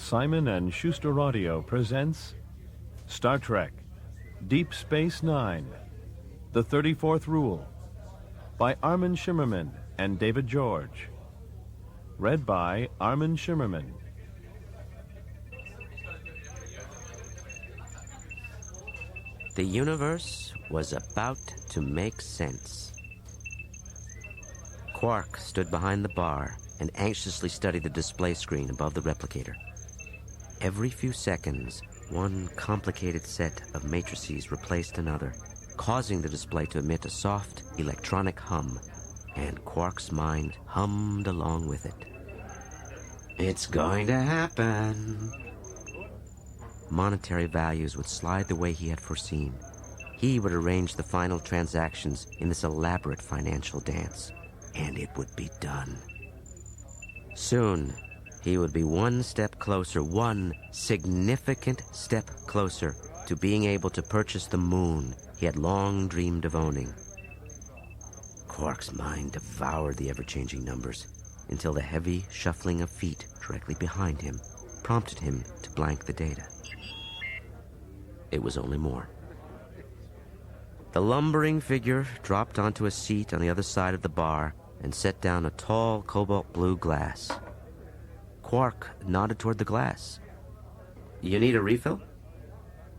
Simon & Schuster Audio presents Star Trek Deep Space Nine, The 34th Rule by Armin Shimmerman and David George. Read by Armin Shimmerman. The universe was about to make sense. Quark stood behind the bar and anxiously studied the display screen above the replicator. Every few seconds, one complicated set of matrices replaced another, causing the display to emit a soft electronic hum, and Quark's mind hummed along with it. It's going to happen. Monetary values would slide the way he had foreseen. He would arrange the final transactions in this elaborate financial dance, and it would be done. Soon, he would be one step closer, one significant step closer to being able to purchase the moon he had long dreamed of owning. Quark's mind devoured the ever-changing numbers until the heavy shuffling of feet directly behind him prompted him to blank the data. It was only more. The lumbering figure dropped onto a seat on the other side of the bar and set down a tall cobalt blue glass. Quark nodded toward the glass. You need a refill?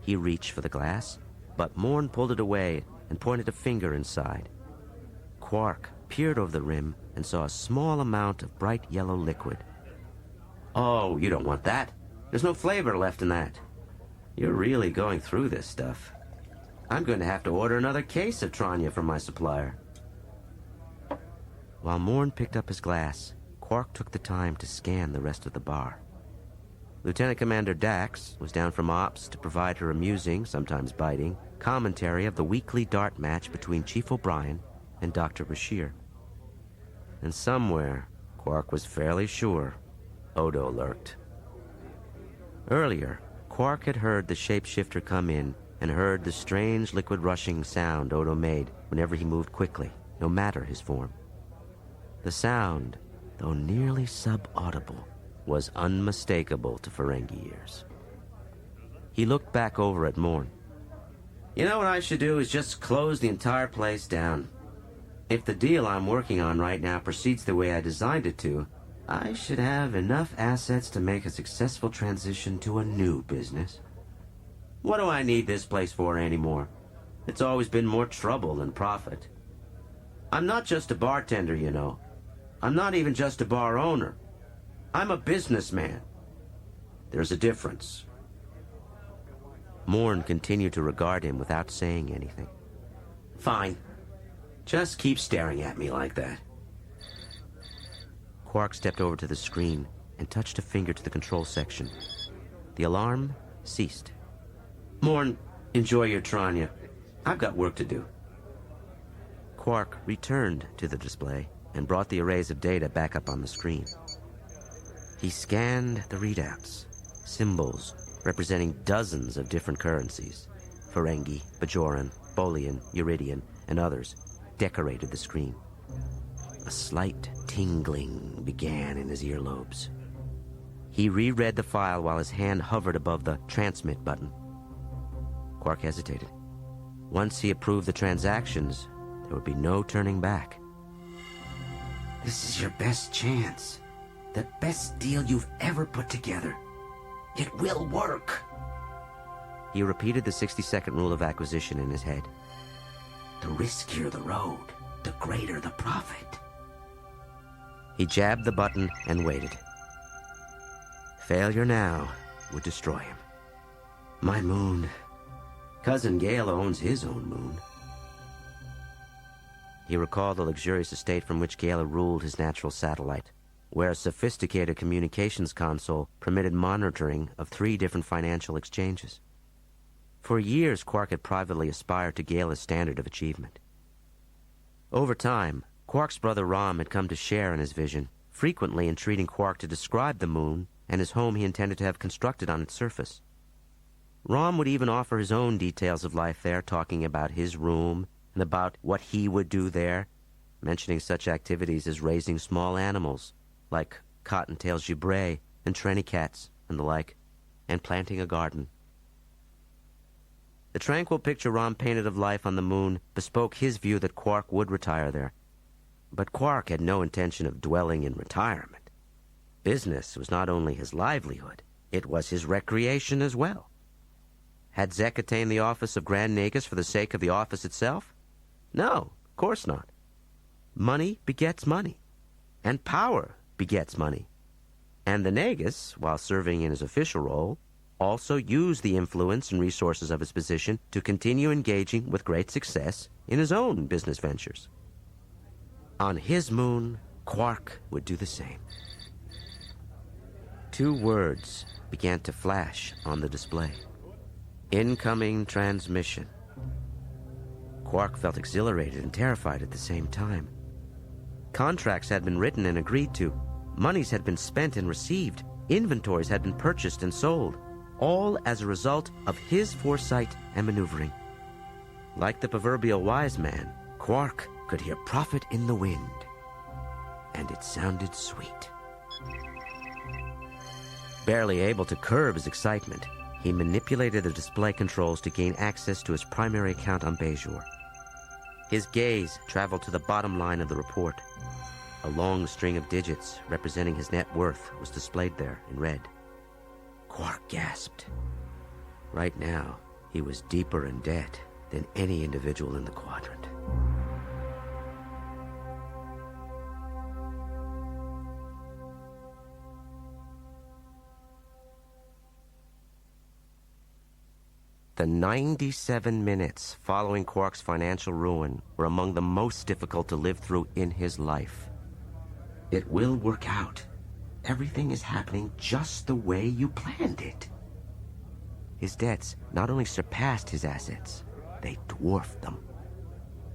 He reached for the glass, but Morn pulled it away and pointed a finger inside. Quark peered over the rim and saw a small amount of bright yellow liquid. Oh, you don't want that. There's no flavor left in that. You're really going through this stuff. I'm going to have to order another case of Tranya from my supplier. While Morn picked up his glass, Quark took the time to scan the rest of the bar. Lieutenant Commander Dax was down from ops to provide her amusing, sometimes biting, commentary of the weekly dart match between Chief O'Brien and Dr. Bashir. And somewhere, Quark was fairly sure, Odo lurked. Earlier, Quark had heard the shapeshifter come in and heard the strange liquid rushing sound Odo made whenever he moved quickly, no matter his form. The sound, though nearly sub-audible, was unmistakable to Ferengi ears. He looked back over at Morn. You know what I should do is just close the entire place down. If the deal I'm working on right now proceeds the way I designed it to, I should have enough assets to make a successful transition to a new business. What do I need this place for anymore? It's always been more trouble than profit. I'm not just a bartender, you know. I'm not even just a bar owner. I'm a businessman. There's a difference. Morn continued to regard him without saying anything. Fine. Just keep staring at me like that. Quark stepped over to the screen and touched a finger to the control section. The alarm ceased. Morn, enjoy your Tranya. I've got work to do. Quark returned to the display and brought the arrays of data back up on the screen. He scanned the readouts, symbols representing dozens of different currencies. Ferengi, Bajoran, Bolian, Uridian, and others decorated the screen. A slight tingling began in his earlobes. He reread the file while his hand hovered above the transmit button. Quark hesitated. Once he approved the transactions, there would be no turning back. This is your best chance. The best deal you've ever put together. It will work. He repeated the 60-second rule of acquisition in his head. The riskier the road, the greater the profit. He jabbed the button and waited. Failure now would destroy him. My moon. Cousin Gale owns his own moon. He recalled the luxurious estate from which Gale ruled his natural satellite, where a sophisticated communications console permitted monitoring of 3 different financial exchanges. For years, Quark had privately aspired to Gale's standard of achievement. Over time, Quark's brother Rom had come to share in his vision, frequently entreating Quark to describe the moon and his home he intended to have constructed on its surface. Rom would even offer his own details of life there, talking about his room and about what he would do there, mentioning such activities as raising small animals, like cottontail gibré and tranny cats, and the like, and planting a garden. The tranquil picture Rom painted of life on the moon bespoke his view that Quark would retire there. But Quark had no intention of dwelling in retirement. Business was not only his livelihood, it was his recreation as well. Had Zek attained the office of Grand Nagus for the sake of the office itself? No, of course not. Money begets money, and power begets money. And the Nagus, while serving in his official role, also used the influence and resources of his position to continue engaging with great success in his own business ventures. On his moon, Quark would do the same. 2 words began to flash on the display. Incoming transmission. Quark felt exhilarated and terrified at the same time. Contracts had been written and agreed to. Monies had been spent and received. Inventories had been purchased and sold. All as a result of his foresight and maneuvering. Like the proverbial wise man, Quark could hear profit in the wind. And it sounded sweet. Barely able to curb his excitement, he manipulated the display controls to gain access to his primary account on Bejor. His gaze traveled to the bottom line of the report. A long string of digits representing his net worth was displayed there in red. Quark gasped. Right now, he was deeper in debt than any individual in the quadrant. The 97 minutes following Quark's financial ruin were among the most difficult to live through in his life. It will work out. Everything is happening just the way you planned it. His debts not only surpassed his assets, they dwarfed them.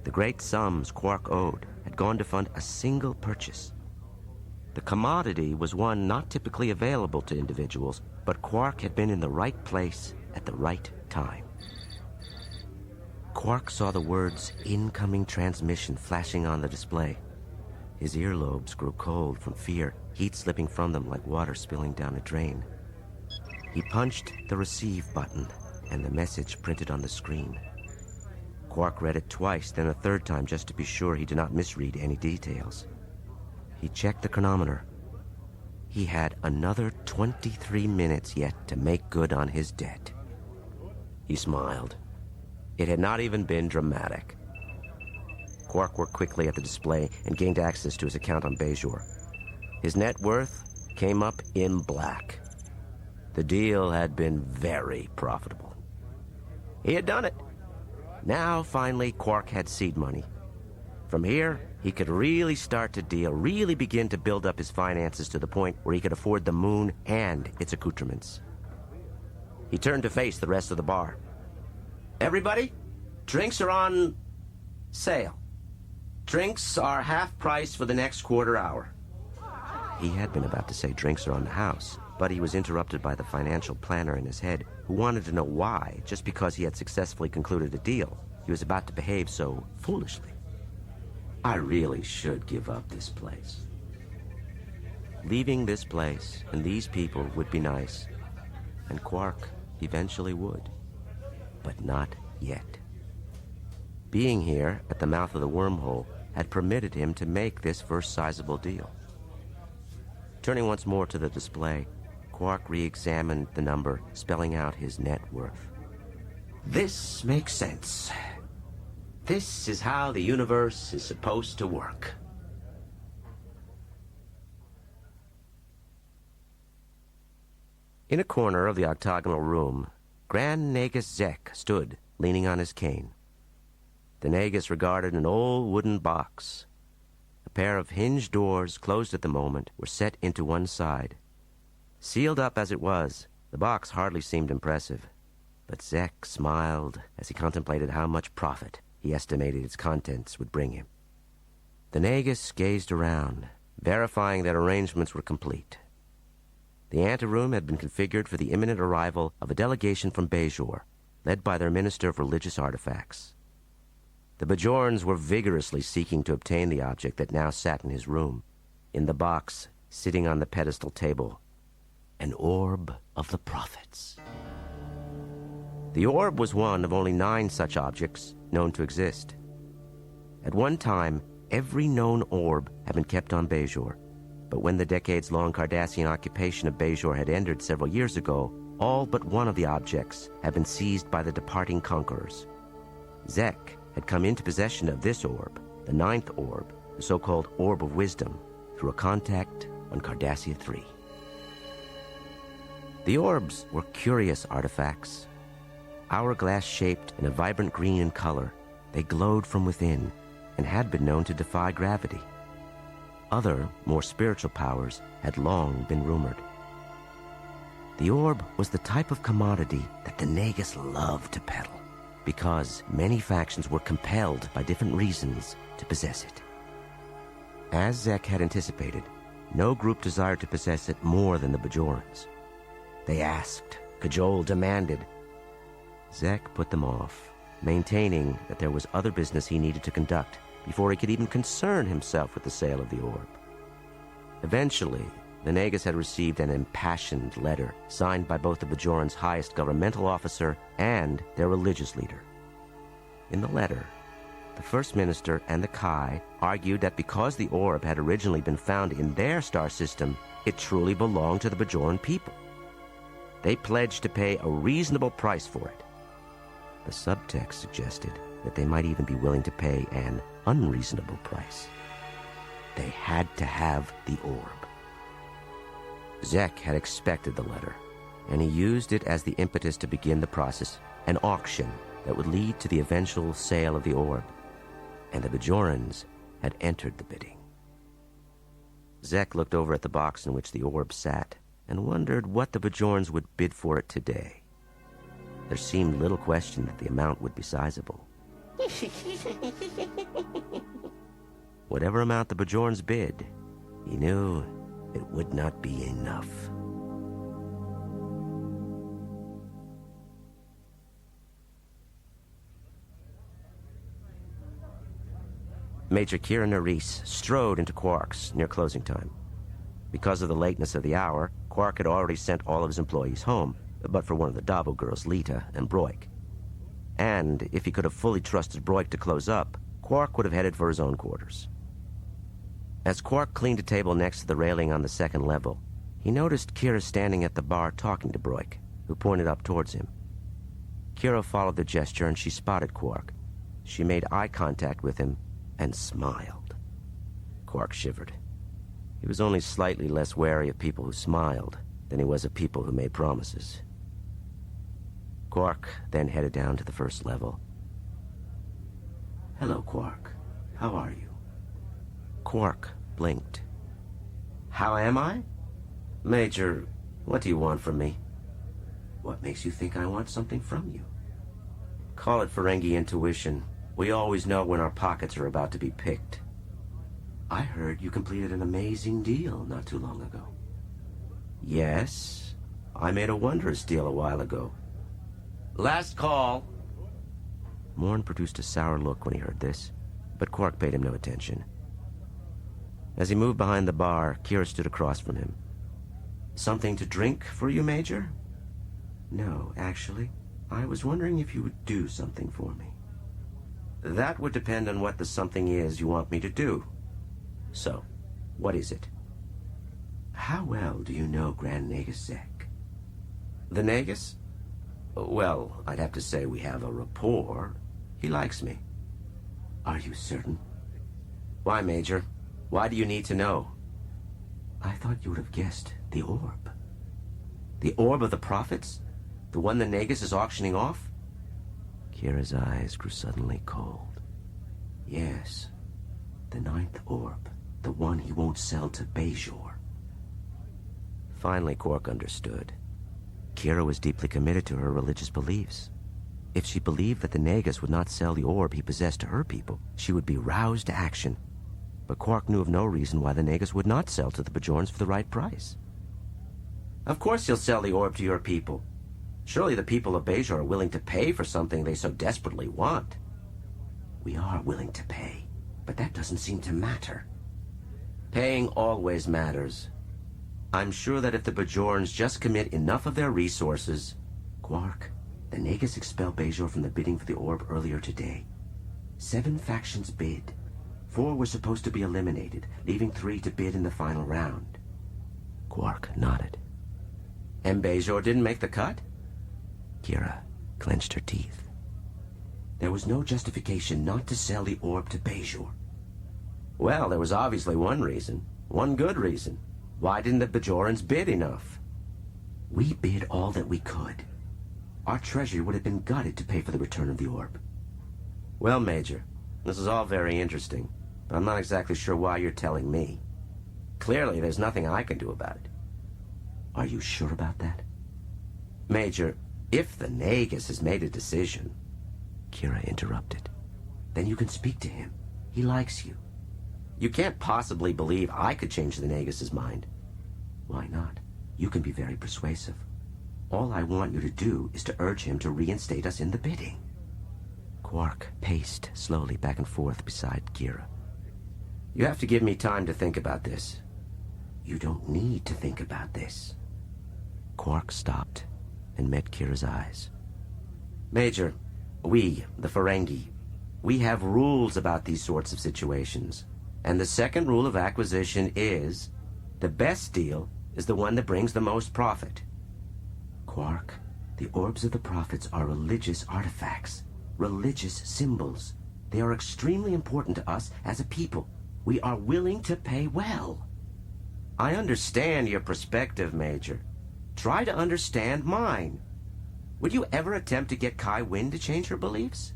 The great sums Quark owed had gone to fund a single purchase. The commodity was one not typically available to individuals, but Quark had been in the right place at the right time. Quark saw the words incoming transmission flashing on the display. His earlobes grew cold from fear, heat slipping from them like water spilling down a drain. He punched the receive button, and the message printed on the screen. Quark read it twice, then a third time just to be sure he did not misread any details. He checked the chronometer. He had another 23 minutes yet to make good on his debt. He smiled. It had not even been dramatic. Quark worked quickly at the display and gained access to his account on Bejor. His net worth came up in black. The deal had been very profitable. He had done it. Now, finally, Quark had seed money. From here, he could really start to deal, really begin to build up his finances to the point where he could afford the moon and its accoutrements. He turned to face the rest of the bar. Everybody, drinks are on sale. Drinks are half price for the next quarter hour. He had been about to say drinks are on the house, but he was interrupted by the financial planner in his head, who wanted to know why, just because he had successfully concluded a deal, he was about to behave so foolishly. I really should give up this place. Leaving this place and these people would be nice, and Quark eventually would, but not yet. Being here at the mouth of the wormhole had permitted him to make this first sizable deal. Turning once more to the display, Quark re-examined the number, spelling out his net worth. This makes sense. This is how the universe is supposed to work. In a corner of the octagonal room, Grand Nagus Zek stood, leaning on his cane. The Nagus regarded an old wooden box. A pair of hinged doors, closed at the moment, were set into one side. Sealed up as it was, the box hardly seemed impressive. But Zek smiled as he contemplated how much profit he estimated its contents would bring him. The Nagus gazed around, verifying that arrangements were complete. The anteroom had been configured for the imminent arrival of a delegation from Bejor, led by their Minister of Religious Artifacts. The Bajorans were vigorously seeking to obtain the object that now sat in his room. In the box, sitting on the pedestal table, an orb of the prophets. The orb was one of only 9 such objects known to exist. At one time, every known orb had been kept on Bajor, but when the decades-long Cardassian occupation of Bajor had ended several years ago, all but one of the objects had been seized by the departing conquerors. Zek had come into possession of this orb, the 9th orb, the so-called Orb of Wisdom, through a contact on Cardassia 3. The orbs were curious artifacts. Hourglass-shaped and a vibrant green in color, they glowed from within and had been known to defy gravity. Other, more spiritual powers had long been rumored. The orb was the type of commodity that the Nagus loved to peddle, because many factions were compelled by different reasons to possess it. As Zek had anticipated, no group desired to possess it more than the Bajorans. They asked, cajoled, demanded. Zek put them off, maintaining that there was other business he needed to conduct before he could even concern himself with the sale of the orb. Eventually, the Nagus had received an impassioned letter signed by both the Bajorans' highest governmental officer and their religious leader. In the letter, the First Minister and the Kai argued that because the orb had originally been found in their star system, it truly belonged to the Bajoran people. They pledged to pay a reasonable price for it. The subtext suggested that they might even be willing to pay an unreasonable price. They had to have the orb. Zek had expected the letter, and he used it as the impetus to begin the process, an auction that would lead to the eventual sale of the orb. And the Bajorans had entered the bidding. Zek looked over at the box in which the orb sat and wondered what the Bajorans would bid for it today. There seemed little question that the amount would be sizable. Whatever amount the Bajorans bid, he knew it would not be enough. Major Kira Nerys strode into Quark's near closing time. Because of the lateness of the hour, Quark had already sent all of his employees home, but for one of the Dabo girls, Lita and Broik. And if he could have fully trusted Broik to close up, Quark would have headed for his own quarters. As Quark cleaned a table next to the railing on the second level, he noticed Kira standing at the bar talking to Broik, who pointed up towards him. Kira followed the gesture and she spotted Quark. She made eye contact with him and smiled. Quark shivered. He was only slightly less wary of people who smiled than he was of people who made promises. Quark then headed down to the first level. "Hello, Quark. How are you?" Quark blinked. "How am I? Major, what do you want from me?" "What makes you think I want something from you?" "Call it Ferengi intuition. We always know when our pockets are about to be picked." "I heard you completed an amazing deal not too long ago." "Yes, I made a wondrous deal a while ago." "Last call." Morn produced a sour look when he heard this, but Quark paid him no attention. As he moved behind the bar, Kira stood across from him. "Something to drink for you, Major?" "No, actually. I was wondering if you would do something for me." "That would depend on what the something is you want me to do. So, what is it?" "How well do you know Grand Nagus Zek?" "The Nagus? Well, I'd have to say we have a rapport. He likes me." "Are you certain?" "Why, Major? Why do you need to know?" "I thought you would have guessed the orb." "The orb of the prophets? The one the Nagus is auctioning off?" Kira's eyes grew suddenly cold. "Yes, the 9th orb, the one he won't sell to Bajor." Finally, Quark understood. Kira was deeply committed to her religious beliefs. If she believed that the Nagus would not sell the orb he possessed to her people, she would be roused to action. But Quark knew of no reason why the Nagus would not sell to the Bajorans for the right price. "Of course he'll sell the orb to your people. Surely the people of Bajor are willing to pay for something they so desperately want." "We are willing to pay, but that doesn't seem to matter." "Paying always matters. I'm sure that if the Bajorans just commit enough of their resources... Quark, the Nagus expelled Bajor from the bidding for the orb earlier today. 7 factions bid. 4 were supposed to be eliminated, leaving 3 to bid in the final round. Quark nodded. And Bajor didn't make the cut? Kira clenched her teeth. There was no justification not to sell the orb to Bajor. Well, there was obviously one reason. One good reason. Why didn't the Bajorans bid enough? We bid all that we could. Our treasury would have been gutted to pay for the return of the orb. Well, Major, this is all very interesting, but I'm not exactly sure why you're telling me. Clearly, there's nothing I can do about it. Are you sure about that? Major, if the Nagus has made a decision... Kira interrupted. Then you can speak to him. He likes you. You can't possibly believe I could change the Nagus's mind. Why not? You can be very persuasive. All I want you to do is to urge him to reinstate us in the bidding. Quark paced slowly back and forth beside Kira. You have to give me time to think about this. You don't need to think about this. Quark stopped and met Kira's eyes. Major, we, the Ferengi, we have rules about these sorts of situations. And the second rule of acquisition is, the best deal is the one that brings the most profit. Quark, the orbs of the prophets are religious artifacts, religious symbols. They are extremely important to us as a people. We are willing to pay well. I understand your perspective, Major. Try to understand mine. Would you ever attempt to get Kai Wynn to change her beliefs?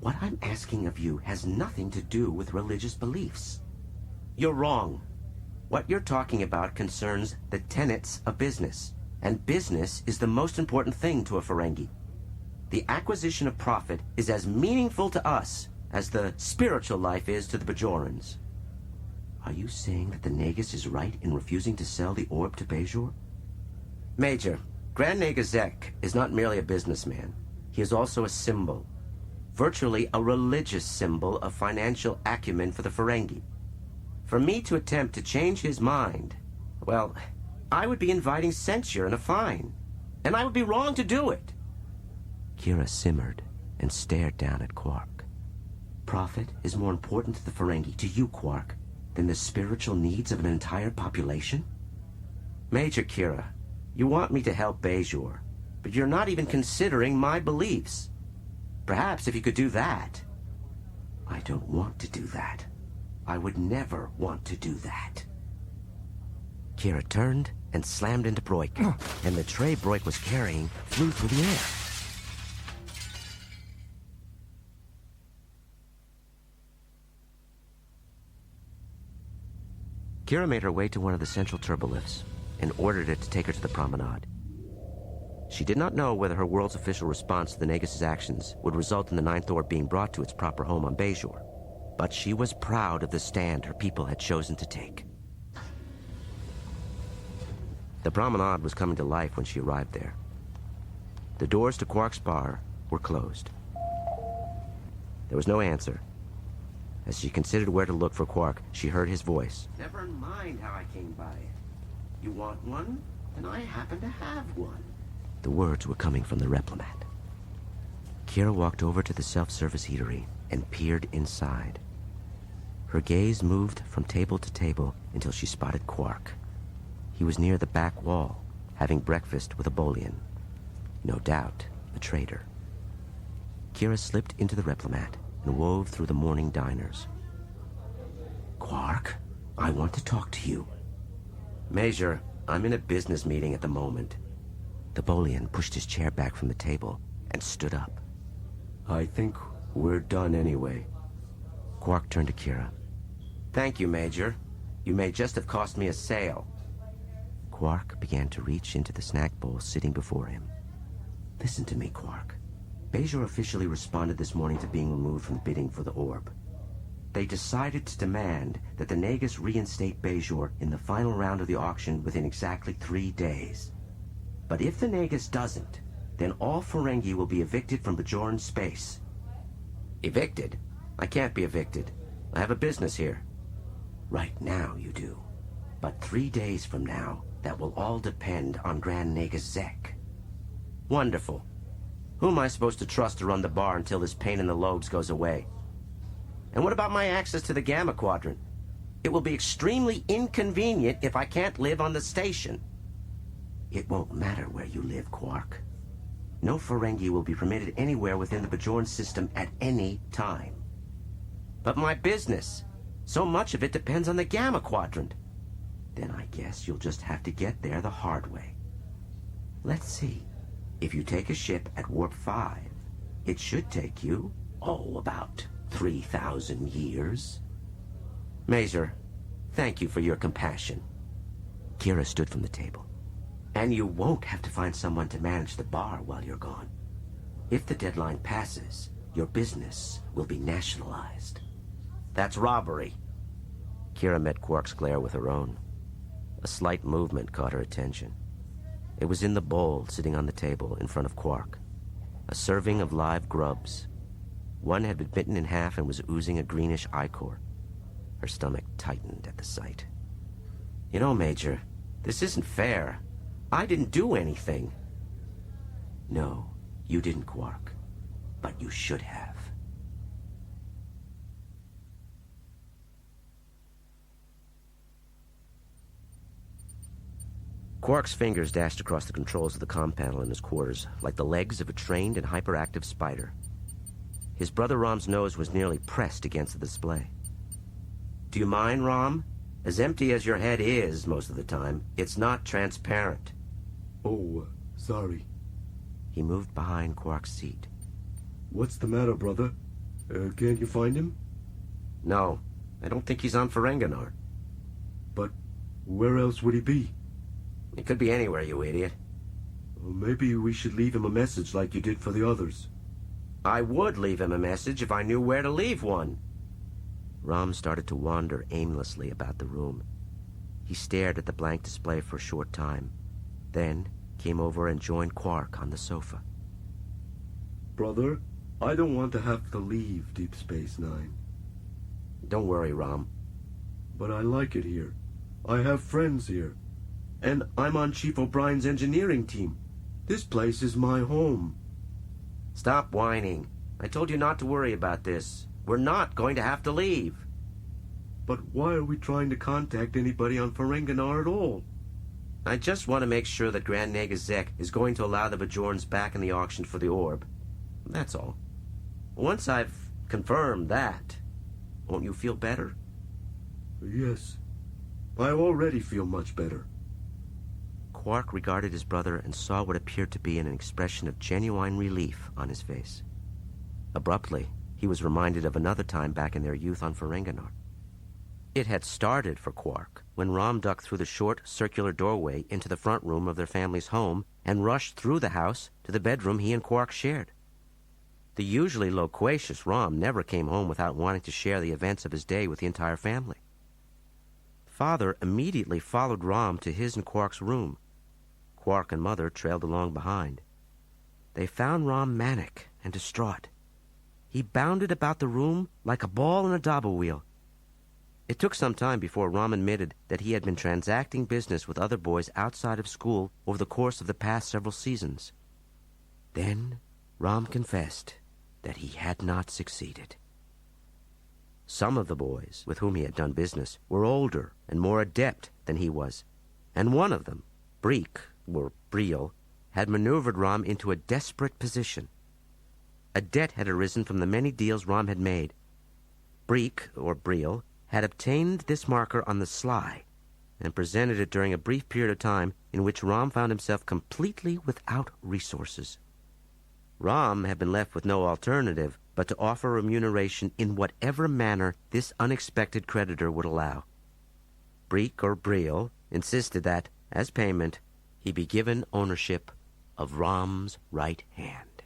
What I'm asking of you has nothing to do with religious beliefs. You're wrong. What you're talking about concerns the tenets of business, and business is the most important thing to a Ferengi. The acquisition of profit is as meaningful to us as the spiritual life is to the Bajorans. Are you saying that the Nagus is right in refusing to sell the orb to Bajor? Major, Grand Nagus Zek is not merely a businessman. He is also a symbol. Virtually a religious symbol of financial acumen for the Ferengi. For me to attempt to change his mind, well, I would be inviting censure and a fine. And I would be wrong to do it. Kira simmered and stared down at Quark. Profit is more important to the Ferengi, to you, Quark, than the spiritual needs of an entire population? Major Kira, you want me to help Bajor, but you're not even considering my beliefs. Perhaps if you could do that. I don't want to do that. I would never want to do that. Kira turned and slammed into Broik, and the tray Broik was carrying flew through the air. Kira made her way to one of the central turbolifts and ordered it to take her to the promenade. She did not know whether her world's official response to the Nagus' actions would result in the Ninth Orb being brought to its proper home on Bajor, but she was proud of the stand her people had chosen to take. The promenade was coming to life when she arrived there. The doors to Quark's bar were closed. There was no answer. As she considered where to look for Quark, she heard his voice. Never mind how I came by it. You want one? And I happen to have one. The words were coming from the Replomat. Kira walked over to the self-service eatery and peered inside. Her gaze moved from table to table until she spotted Quark. He was near the back wall, having breakfast with a Bolian. No doubt, a traitor. Kira slipped into the Replomat and wove through the morning diners. Quark, I want to talk to you. Major, I'm in a business meeting at the moment. The Bolian pushed his chair back from the table and stood up. I think we're done anyway. Quark turned to Kira. Thank you, Major. You may just have cost me a sale. Quark began to reach into the snack bowl sitting before him. Listen to me, Quark. Bajor officially responded this morning to being removed from the bidding for the orb. They decided to demand that the Nagus reinstate Bajor in the final round of the auction within exactly 3 days. But if the Nagus doesn't, then all Ferengi will be evicted from Bajoran space. Evicted? I can't be evicted. I have a business here. Right now you do. But 3 days from now, that will all depend on Grand Nagus Zek. Wonderful. Who am I supposed to trust to run the bar until this pain in the lobes goes away? And what about my access to the Gamma Quadrant? It will be extremely inconvenient if I can't live on the station. It won't matter where you live, Quark. No Ferengi will be permitted anywhere within the Bajoran system at any time. But my business, so much of it depends on the Gamma Quadrant. Then I guess you'll just have to get there the hard way. Let's see. If you take a ship at Warp 5, it should take you, about 3,000 years. Major, thank you for your compassion. Kira stood from the table. And you won't have to find someone to manage the bar while you're gone. If the deadline passes, your business will be nationalized. That's robbery. Kira met Quark's glare with her own. A slight movement caught her attention. It was in the bowl sitting on the table in front of Quark. A serving of live grubs. One had been bitten in half and was oozing a greenish ichor. Her stomach tightened at the sight. You know, Major, this isn't fair. I didn't do anything. No, you didn't, Quark. But you should have. Quark's fingers dashed across the controls of the comm panel in his quarters, like the legs of a trained and hyperactive spider. His brother Rom's nose was nearly pressed against the display. Do you mind, Rom? As empty as your head is most of the time, it's not transparent. Oh, sorry. He moved behind Quark's seat. What's the matter, brother? Can't you find him? No, I don't think he's on Ferenginar. But where else would he be? He could be anywhere, you idiot. Well, maybe we should leave him a message like you did for the others. I would leave him a message if I knew where to leave one. Rom started to wander aimlessly about the room. He stared at the blank display for a short time, then came over and joined Quark on the sofa. Brother, I don't want to have to leave Deep Space Nine. Don't worry, Rom. But I like it here. I have friends here. And I'm on Chief O'Brien's engineering team. This place is my home. Stop whining. I told you not to worry about this. We're not going to have to leave. But why are we trying to contact anybody on Ferenginar at all? I just want to make sure that Grand Nagus Zek is going to allow the Bajorans back in the auction for the orb. That's all. Once I've confirmed that, won't you feel better? Yes. I already feel much better. Quark regarded his brother and saw what appeared to be an expression of genuine relief on his face. Abruptly, he was reminded of another time back in their youth on Ferenginar. It had started for Quark when Rom ducked through the short, circular doorway into the front room of their family's home and rushed through the house to the bedroom he and Quark shared. The usually loquacious Rom never came home without wanting to share the events of his day with the entire family. Father immediately followed Rom to his and Quark's room. Quark and Mother trailed along behind. They found Rom manic and distraught. He bounded about the room like a ball in a dabble wheel. It took some time before Rom admitted that he had been transacting business with other boys outside of school over the course of the past several seasons. Then Rom confessed that he had not succeeded. Some of the boys with whom he had done business were older and more adept than he was, and one of them, Breek, or Breel, had maneuvered Rom into a desperate position. A debt had arisen from the many deals Rom had made. Breek, or Breel, had obtained this marker on the sly and presented it during a brief period of time in which Rom found himself completely without resources. Rom had been left with no alternative but to offer remuneration in whatever manner this unexpected creditor would allow. Breek, or Breel, insisted that, as payment, he be given ownership of Rom's right hand.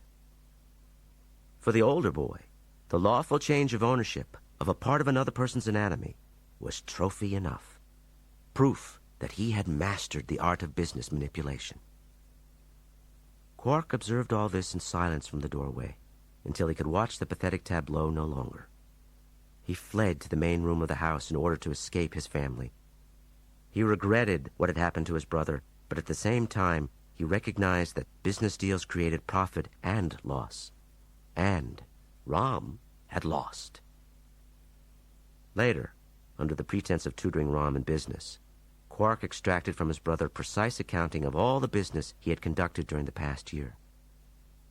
For the older boy, the lawful change of ownership of a part of another person's anatomy was trophy enough, proof that he had mastered the art of business manipulation. Quark observed all this in silence from the doorway until he could watch the pathetic tableau no longer. He fled to the main room of the house in order to escape his family. He regretted what had happened to his brother, but at the same time, he recognized that business deals created profit and loss. And Rom had lost. Later, under the pretense of tutoring Rom in business, Quark extracted from his brother precise accounting of all the business he had conducted during the past year.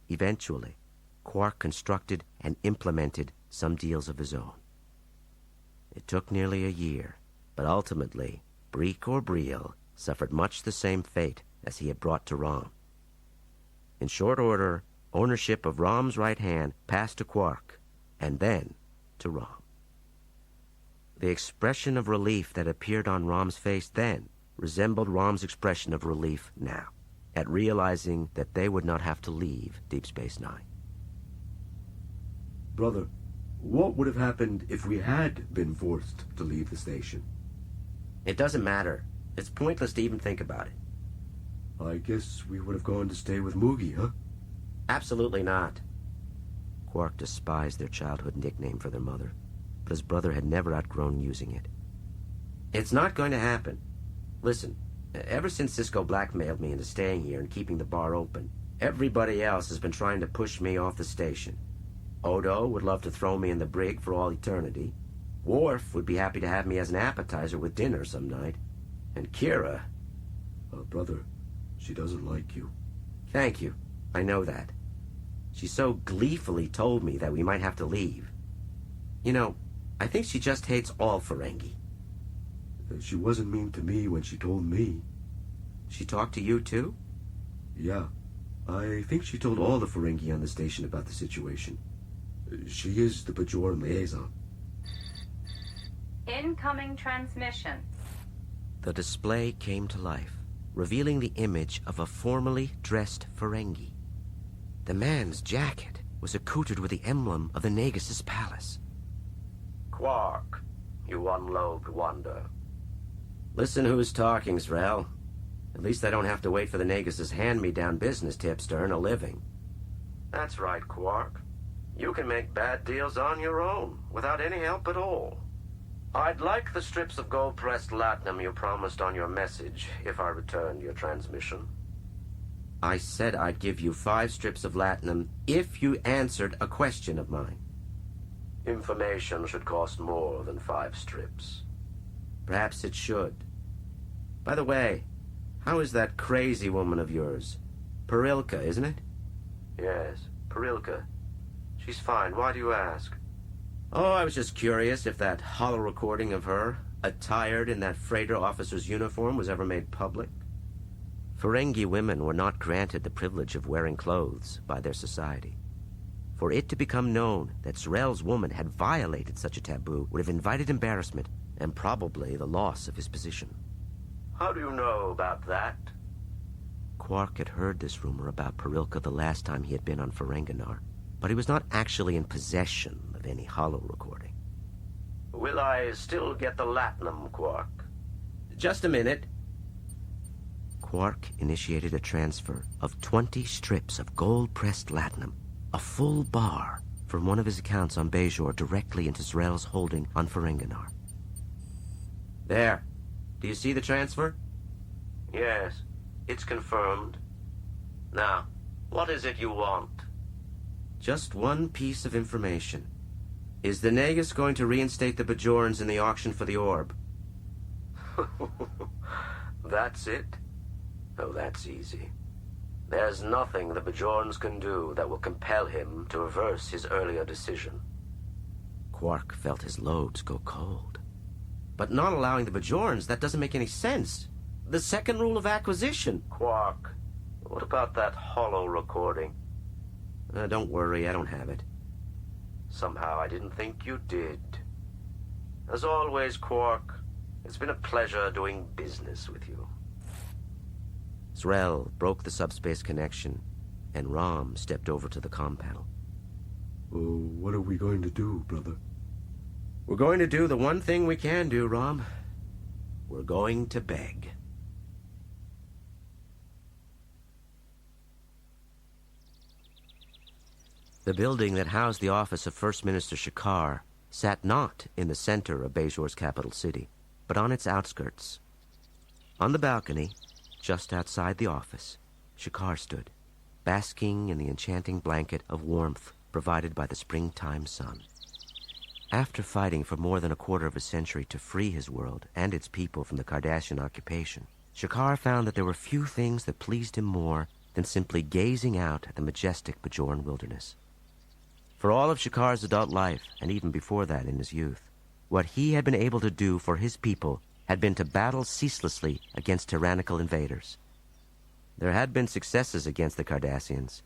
Eventually, Quark constructed and implemented some deals of his own. It took nearly a year, but ultimately, Breek or Breel suffered much the same fate as he had brought to Rom. In short order, ownership of Rom's right hand passed to Quark, and then to Rom. The expression of relief that appeared on Rom's face then resembled Rom's expression of relief now, at realizing that they would not have to leave Deep Space Nine. Brother, what would have happened if we had been forced to leave the station? It doesn't matter. It's pointless to even think about it. I guess we would have gone to stay with Moogie, huh? Absolutely not. Quark despised their childhood nickname for their mother, but his brother had never outgrown using it. It's not going to happen. Listen, ever since Cisco blackmailed me into staying here and keeping the bar open, everybody else has been trying to push me off the station. Odo would love to throw me in the brig for all eternity. Worf would be happy to have me as an appetizer with dinner some night. And Kira... Brother, she doesn't like you. Thank you. I know that. She so gleefully told me that we might have to leave. You know, I think she just hates all Ferengi. She wasn't mean to me when she told me. She talked to you, too? Yeah. I think she told all the Ferengi on the station about the situation. She is the Bajoran liaison. Incoming transmission. The display came to life, revealing the image of a formally dressed Ferengi. The man's jacket was accoutred with the emblem of the Nagus' palace. Quark, you one-lobed wonder. Listen who's talking, Zrel. At least I don't have to wait for the Nagus' hand-me-down business tips to earn a living. That's right, Quark. You can make bad deals on your own, without any help at all. I'd like the strips of gold-pressed latinum you promised on your message, if I returned your transmission. I said I'd give you 5 strips of latinum if you answered a question of mine. Information should cost more than 5 strips. Perhaps it should. By the way, how is that crazy woman of yours? Perilka, isn't it? Yes, Perilka. She's fine. Why do you ask? Oh, I was just curious if that hollow recording of her, attired in that freighter officer's uniform, was ever made public. Ferengi women were not granted the privilege of wearing clothes by their society. For it to become known that Zrel's woman had violated such a taboo would have invited embarrassment and probably the loss of his position. How do you know about that? Quark had heard this rumor about Perilka the last time he had been on Ferenginar, but he was not actually in possession of any hollow recording. Will I still get the latinum, Quark? Just a minute. Quark initiated a transfer of 20 strips of gold-pressed latinum, a full bar, from one of his accounts on Bajor directly into Zrel's holding on Ferenginar. There. Do you see the transfer? Yes, it's confirmed. Now, what is it you want? Just one piece of information. Is the Nagus going to reinstate the Bajorans in the auction for the orb? That's it? Oh, that's easy. There's nothing the Bajorans can do that will compel him to reverse his earlier decision. Quark felt his lobes go cold. But not allowing the Bajorans, that doesn't make any sense. The second rule of acquisition. Quark, what about that hollow recording? Don't worry, I don't have it. Somehow I didn't think you did. As always, Quark, it's been a pleasure doing business with you. Zrel broke the subspace connection, and Rom stepped over to the comm panel. Oh, what are we going to do, brother? We're going to do the one thing we can do, Rom. We're going to beg. The building that housed the office of First Minister Shakar sat not in the center of Bajor's capital city, but on its outskirts. On the balcony, just outside the office, Shakar stood, basking in the enchanting blanket of warmth provided by the springtime sun. After fighting for more than a quarter of a century to free his world and its people from the Cardassian occupation, Shakar found that there were few things that pleased him more than simply gazing out at the majestic Bajoran wilderness. For all of Shakar's adult life, and even before that in his youth, what he had been able to do for his people had been to battle ceaselessly against tyrannical invaders. There had been successes against the Cardassians.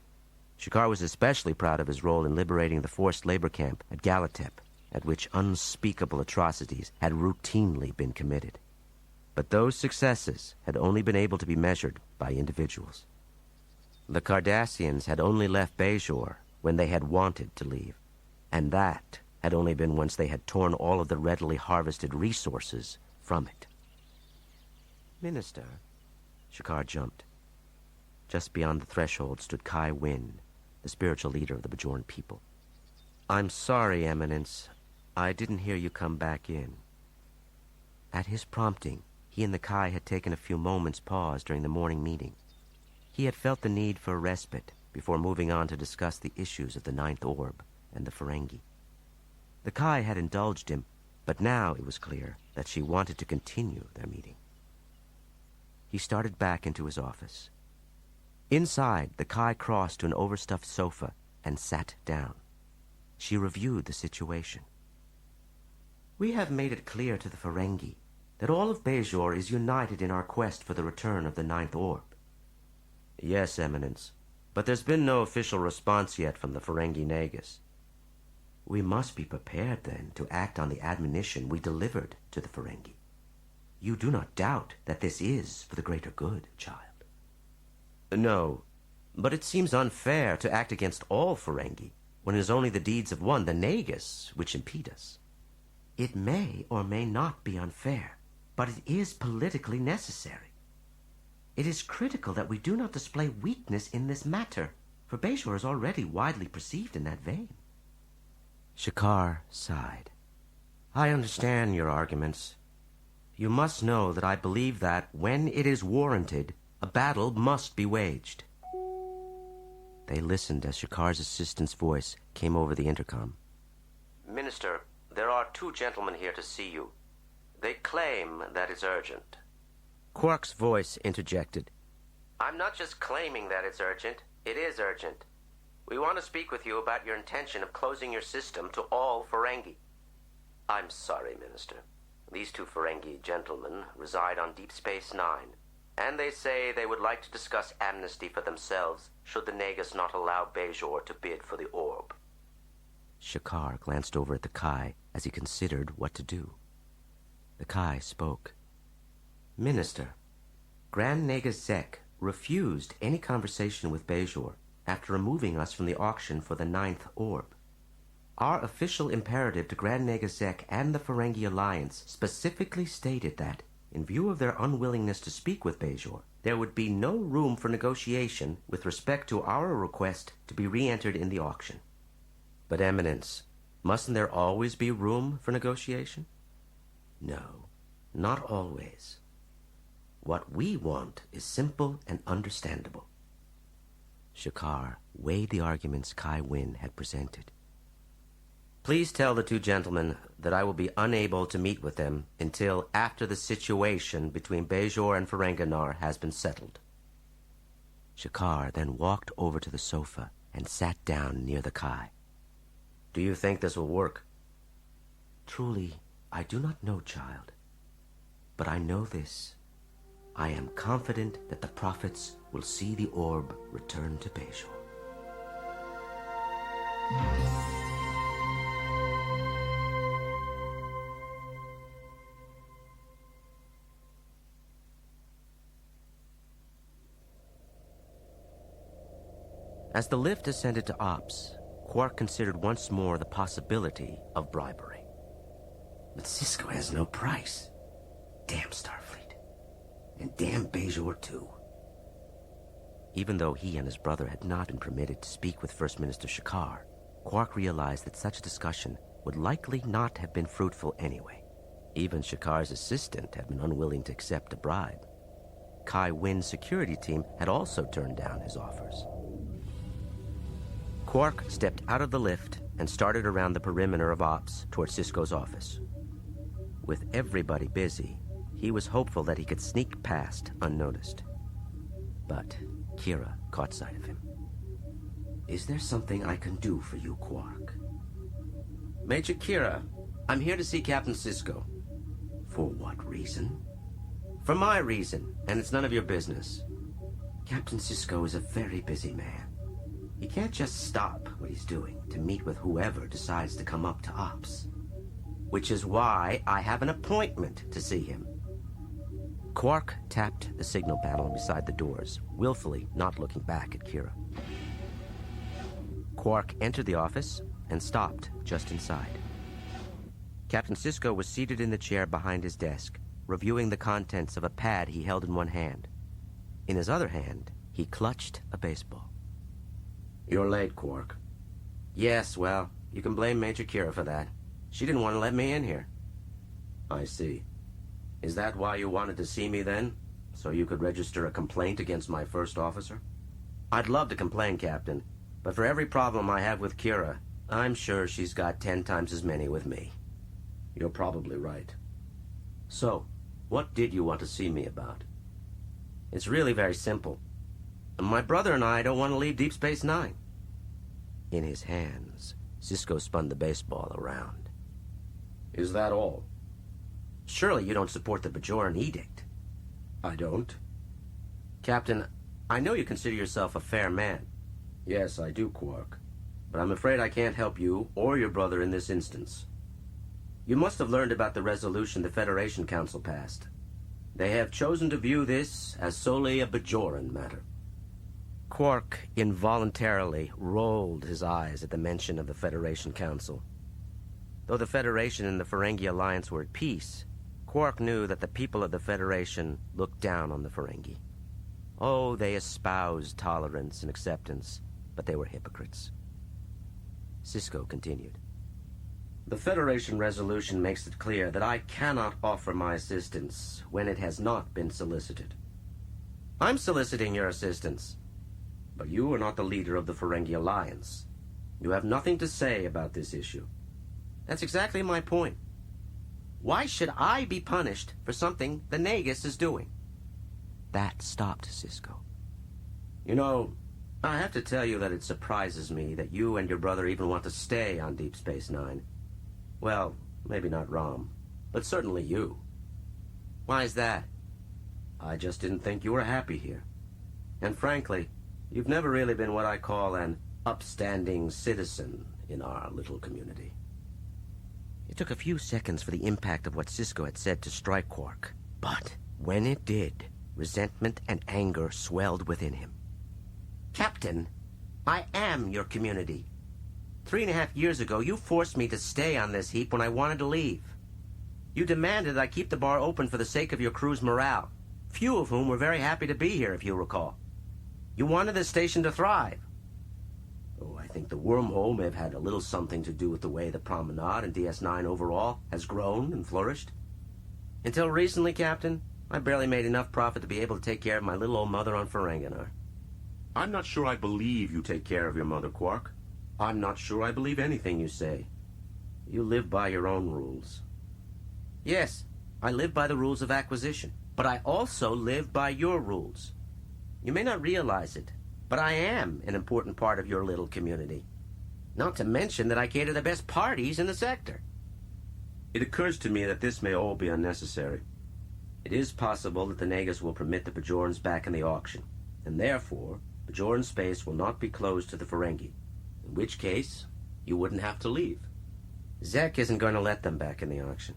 Shakar was especially proud of his role in liberating the forced labor camp at Galatep, at which unspeakable atrocities had routinely been committed. But those successes had only been able to be measured by individuals. The Cardassians had only left Bajor when they had wanted to leave, and that had only been once they had torn all of the readily harvested resources from it. Minister, Shakar jumped. Just beyond the threshold stood Kai Wynn, the spiritual leader of the Bajoran people. I'm sorry, Eminence. I didn't hear you come back in. At his prompting, he and the Kai had taken a few moments' pause during the morning meeting. He had felt the need for a respite before moving on to discuss the issues of the Ninth Orb and the Ferengi. The Kai had indulged him, but now it was clear that she wanted to continue their meeting. He started back into his office. Inside, the Kai crossed to an overstuffed sofa and sat down. She reviewed the situation. We have made it clear to the Ferengi that all of Bajor is united in our quest for the return of the Ninth Orb. Yes, Eminence, but there's been no official response yet from the Ferengi Nagus. We must be prepared, then, to act on the admonition we delivered to the Ferengi. You do not doubt that this is for the greater good, child. No, but it seems unfair to act against all Ferengi when it is only the deeds of one, the Nagus, which impede us. It may or may not be unfair, but it is politically necessary. It is critical that we do not display weakness in this matter, for Bajor is already widely perceived in that vein. Shakar sighed. I understand your arguments. You must know that I believe that, when it is warranted, a battle must be waged. They listened as Shakar's assistant's voice came over the intercom. Minister, there are two gentlemen here to see you. They claim that it's urgent. Quark's voice interjected. I'm not just claiming that it's urgent. It is urgent. We want to speak with you about your intention of closing your system to all Ferengi. I'm sorry, Minister. These two Ferengi gentlemen reside on Deep Space Nine, and they say they would like to discuss amnesty for themselves should the Nagus not allow Bajor to bid for the orb. Shakar glanced over at the Kai as he considered what to do. The Kai spoke. Minister, Grand Nagus Zek refused any conversation with Bajor after removing us from the auction for the Ninth Orb. Our official imperative to Grand Nagus Zek and the Ferengi Alliance specifically stated that, in view of their unwillingness to speak with Bajor, there would be no room for negotiation with respect to our request to be re-entered in the auction. But, Eminence, mustn't there always be room for negotiation? No, not always. What we want is simple and understandable. Shakar weighed the arguments Kai Wynn had presented. Please tell the two gentlemen that I will be unable to meet with them until after the situation between Bajor and Ferenginar has been settled. Shakar then walked over to the sofa and sat down near the Kai. Do you think this will work? Truly, I do not know, child. But I know this. I am confident that the prophets will see the orb return to Bajor. As the lift ascended to Ops, Quark considered once more the possibility of bribery. But Cisco has no price. Damn Starfleet. And damn Bajor, too. Even though he and his brother had not been permitted to speak with First Minister Shakar, Quark realized that such a discussion would likely not have been fruitful anyway. Even Shakar's assistant had been unwilling to accept a bribe. Kai Wynn's security team had also turned down his offers. Quark stepped out of the lift and started around the perimeter of ops toward Sisko's office. With everybody busy, he was hopeful that he could sneak past unnoticed. But Kira caught sight of him. Is there something I can do for you, Quark? Major Kira, I'm here to see Captain Sisko. For what reason? For my reason, and it's none of your business. Captain Sisko is a very busy man. He can't just stop what he's doing to meet with whoever decides to come up to ops. Which is why I have an appointment to see him. Quark tapped the signal panel beside the doors, willfully not looking back at Kira. Quark entered the office and stopped just inside. Captain Sisko was seated in the chair behind his desk, reviewing the contents of a pad he held in one hand. In his other hand, he clutched a baseball. You're late, Quark. Yes, well, you can blame Major Kira for that. She didn't want to let me in here. I see. Is that why you wanted to see me then? So you could register a complaint against my first officer? I'd love to complain, Captain, but for every problem I have with Kira, I'm sure she's got 10 times as many with me. You're probably right. So, what did you want to see me about? It's really very simple. My brother and I don't want to leave Deep Space Nine. In his hands, Sisko spun the baseball around. Is that all? Surely you don't support the Bajoran Edict. I don't. Captain, I know you consider yourself a fair man. Yes, I do, Quark. But I'm afraid I can't help you or your brother in this instance. You must have learned about the resolution the Federation Council passed. They have chosen to view this as solely a Bajoran matter. Quark involuntarily rolled his eyes at the mention of the Federation Council. Though the Federation and the Ferengi Alliance were at peace, Quark knew that the people of the Federation looked down on the Ferengi. Oh, they espoused tolerance and acceptance, but they were hypocrites. Sisko continued. The Federation resolution makes it clear that I cannot offer my assistance when it has not been solicited. I'm soliciting your assistance. But you are not the leader of the Ferengi Alliance. You have nothing to say about this issue. That's exactly my point. Why should I be punished for something the Nagus is doing? That stopped Sisko. You know, I have to tell you that it surprises me that you and your brother even want to stay on Deep Space Nine. Well, maybe not Rom, but certainly you. Why is that? I just didn't think you were happy here. And frankly, you've never really been what I call an upstanding citizen in our little community. It took a few seconds for the impact of what Sisko had said to strike Quark. But when it did, resentment and anger swelled within him. Captain, I am your community. 3.5 years ago, you forced me to stay on this heap when I wanted to leave. You demanded I keep the bar open for the sake of your crew's morale, few of whom were very happy to be here, if you recall. You wanted the station to thrive. Oh, I think the wormhole may have had a little something to do with the way the Promenade and DS9 overall has grown and flourished. Until recently, Captain, I barely made enough profit to be able to take care of my little old mother on Ferenginar. I'm not sure I believe you take care of your mother, Quark. I'm not sure I believe anything you say. You live by your own rules. Yes, I live by the rules of acquisition, but I also live by your rules. You may not realize it, but I am an important part of your little community. Not to mention that I cater the best parties in the sector. It occurs to me that this may all be unnecessary. It is possible that the Nagus will permit the Bajorans back in the auction, and therefore, Bajoran space will not be closed to the Ferengi. In which case, you wouldn't have to leave. Zek isn't going to let them back in the auction.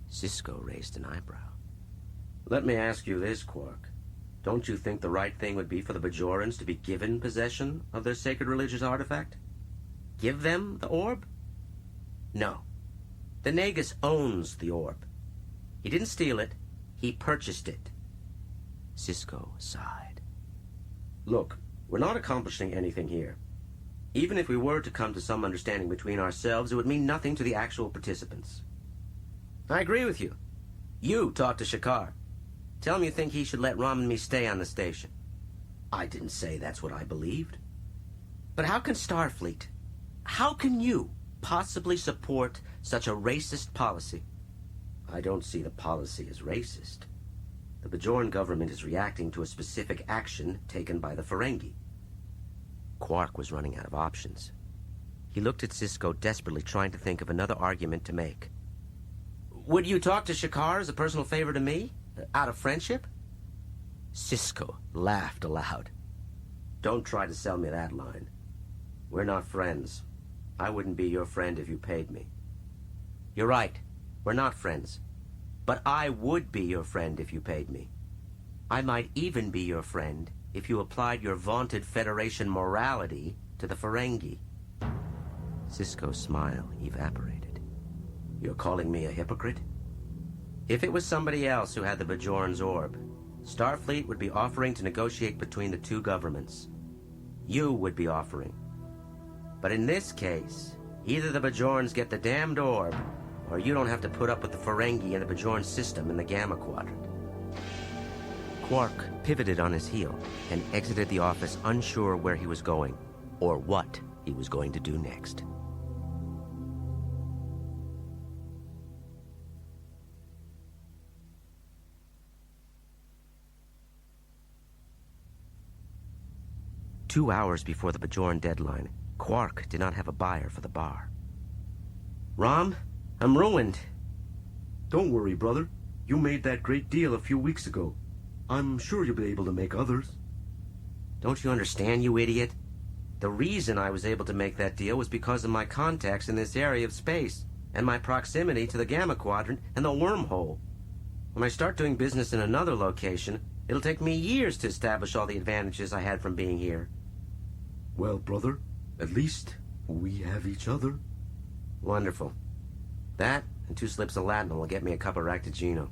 Sisko raised an eyebrow. Let me ask you this, Quark. Don't you think the right thing would be for the Bajorans to be given possession of their sacred religious artifact? Give them the orb? No. The Nagus owns the orb. He didn't steal it. He purchased it. Sisko sighed. Look, we're not accomplishing anything here. Even if we were to come to some understanding between ourselves, it would mean nothing to the actual participants. I agree with you. You talk to Shakar. Tell him you think he should let Rom and me stay on the station. I didn't say that's what I believed. But how can Starfleet, how can you possibly support such a racist policy? I don't see the policy as racist. The Bajoran government is reacting to a specific action taken by the Ferengi. Quark was running out of options. He looked at Sisko, desperately trying to think of another argument to make. Would you talk to Shakar as a personal favor to me? Out of friendship? Sisko laughed aloud. Don't try to sell me that line. We're not friends. I wouldn't be your friend if you paid me. You're right. We're not friends. But I would be your friend if you paid me. I might even be your friend if you applied your vaunted Federation morality to the Ferengi. Sisko's smile evaporated. You're calling me a hypocrite? If it was somebody else who had the Bajoran's orb, Starfleet would be offering to negotiate between the two governments. You would be offering. But in this case, either the Bajorans get the damned orb, or you don't have to put up with the Ferengi and the Bajoran system in the Gamma Quadrant. Quark pivoted on his heel and exited the office, unsure where he was going, or what he was going to do next. Two hours before the Bajoran deadline, Quark did not have a buyer for the bar. Rom, I'm ruined. Don't worry, brother. You made that great deal a few weeks ago. I'm sure you'll be able to make others. Don't you understand, you idiot? The reason I was able to make that deal was because of my contacts in this area of space, and my proximity to the Gamma Quadrant and the wormhole. When I start doing business in another location, it'll take me years to establish all the advantages I had from being here. Well, brother, at least we have each other. Wonderful. That and 2 slips of Latin will get me a cup of Ractigino.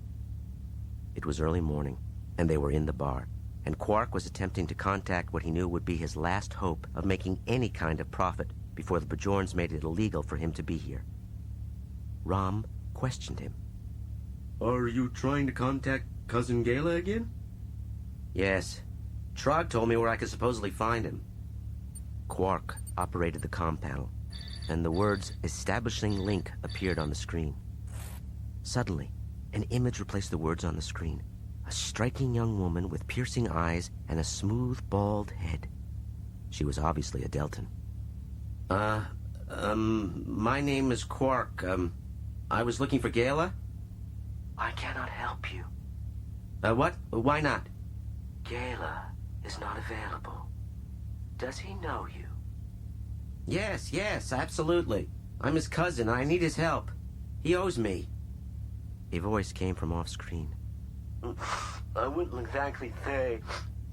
It was early morning, and they were in the bar, and Quark was attempting to contact what he knew would be his last hope of making any kind of profit before the Bajorans made it illegal for him to be here. Rom questioned him. Are you trying to contact Cousin Gala again? Yes. Trog told me where I could supposedly find him. Quark operated the comm panel, and the words "establishing link" appeared on the screen. Suddenly, an image replaced the words on the screen. A striking young woman with piercing eyes and a smooth, bald head. She was obviously a Deltan. My name is Quark. I was looking for Gala? I cannot help you. What? Why not? Gala is not available. Does he know you? Yes, absolutely. I'm his cousin. I need his help. He owes me. A voice came from off-screen. I wouldn't exactly say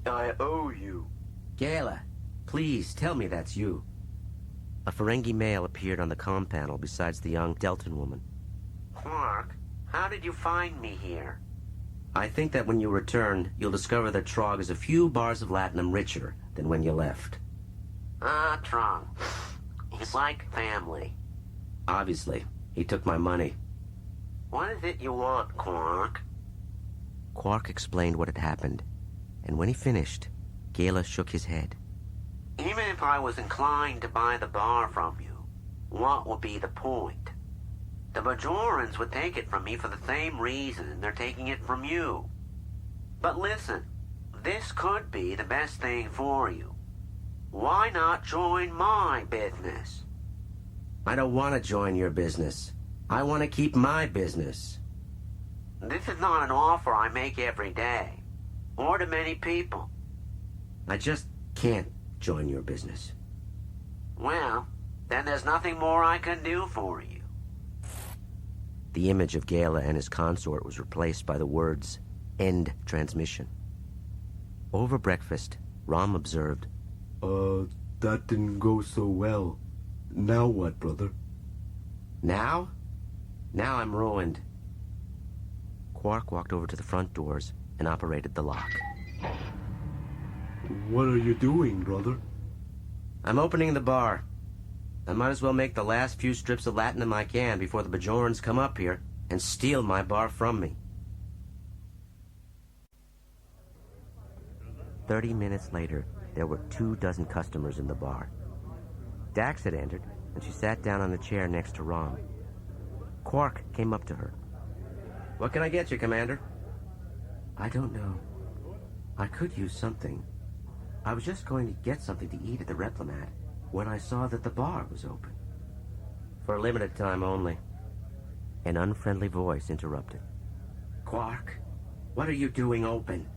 I owe you. Gala, please tell me that's you. A Ferengi male appeared on the comm panel besides the young Deltan woman. Quark, how did you find me here? I think that when you return, you'll discover that Trog is a few bars of latinum richer than when you left. Trog. He's like family. Obviously, he took my money. What is it you want, Quark? Quark explained what had happened, and when he finished, Gala shook his head. Even if I was inclined to buy the bar from you, what would be the point? The Bajorans would take it from me for the same reason they're taking it from you. But listen, this could be the best thing for you. Why not join my business? I don't want to join your business. I want to keep my business. This is not an offer I make every day, or to many people. I just can't join your business. Well, then there's nothing more I can do for you. The image of Gala and his consort was replaced by the words, "End transmission." Over breakfast, Rom observed, That didn't go so well. Now what, brother? Now? Now I'm ruined. Quark walked over to the front doors and operated the lock. What are you doing, brother? I'm opening the bar. I might as well make the last few strips of latinum I can before the Bajorans come up here and steal my bar from me. 30 minutes later, there were 24 customers in the bar. Dax had entered, and she sat down on a chair next to Rom. Quark came up to her. What can I get you, Commander? I don't know. I could use something. I was just going to get something to eat at the Replimat when I saw that the bar was open. For a limited time only. An unfriendly voice interrupted. Quark, what are you doing open?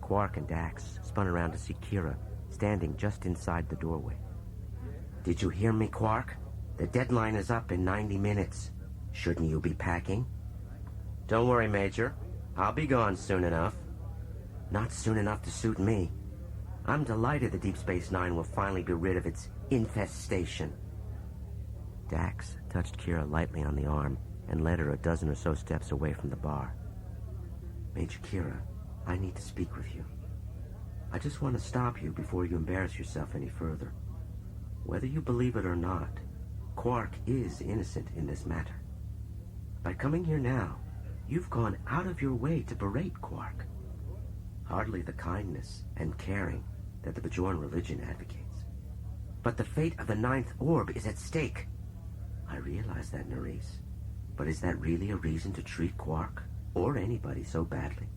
Quark and Dax spun around to see Kira, standing just inside the doorway. Did you hear me, Quark? The deadline is up in 90 minutes. Shouldn't you be packing? Don't worry, Major. I'll be gone soon enough. Not soon enough to suit me. I'm delighted the Deep Space Nine will finally be rid of its infestation. Dax touched Kira lightly on the arm and led her a dozen or so steps away from the bar. Major Kira, I need to speak with you. I just want to stop you before you embarrass yourself any further. Whether you believe it or not, Quark is innocent in this matter. By coming here now, you've gone out of your way to berate Quark. Hardly the kindness and caring that the Bajoran religion advocates. But the fate of the Ninth Orb is at stake. I realize that, Nerys. But is that really a reason to treat Quark, or anybody, so badly?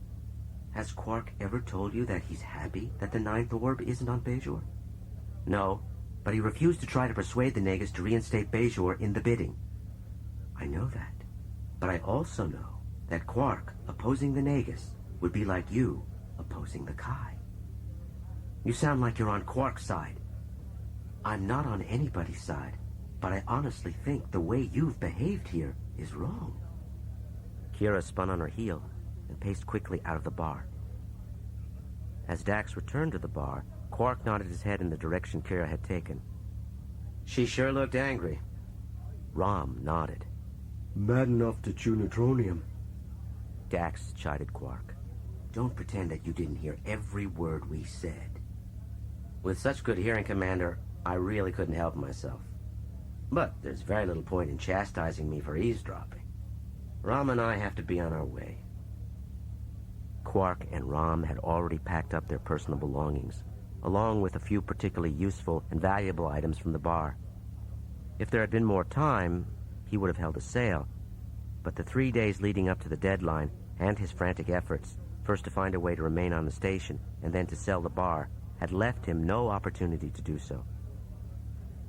Has Quark ever told you that he's happy that the Ninth Orb isn't on Bajor? No, but he refused to try to persuade the Nagus to reinstate Bajor in the bidding. I know that, but I also know that Quark opposing the Nagus would be like you opposing the Kai. You sound like you're on Quark's side. I'm not on anybody's side, but I honestly think the way you've behaved here is wrong. Kira spun on her heel and paced quickly out of the bar. As Dax returned to the bar, Quark nodded his head in the direction Kira had taken. She sure looked angry. Rom nodded. Mad enough to chew neutronium. Dax chided Quark. Don't pretend that you didn't hear every word we said. With such good hearing, Commander, I really couldn't help myself. But there's very little point in chastising me for eavesdropping. Rom and I have to be on our way. Quark and Rom had already packed up their personal belongings, along with a few particularly useful and valuable items from the bar. If there had been more time, he would have held a sale, but the 3 days leading up to the deadline and his frantic efforts, first to find a way to remain on the station and then to sell the bar, had left him no opportunity to do so.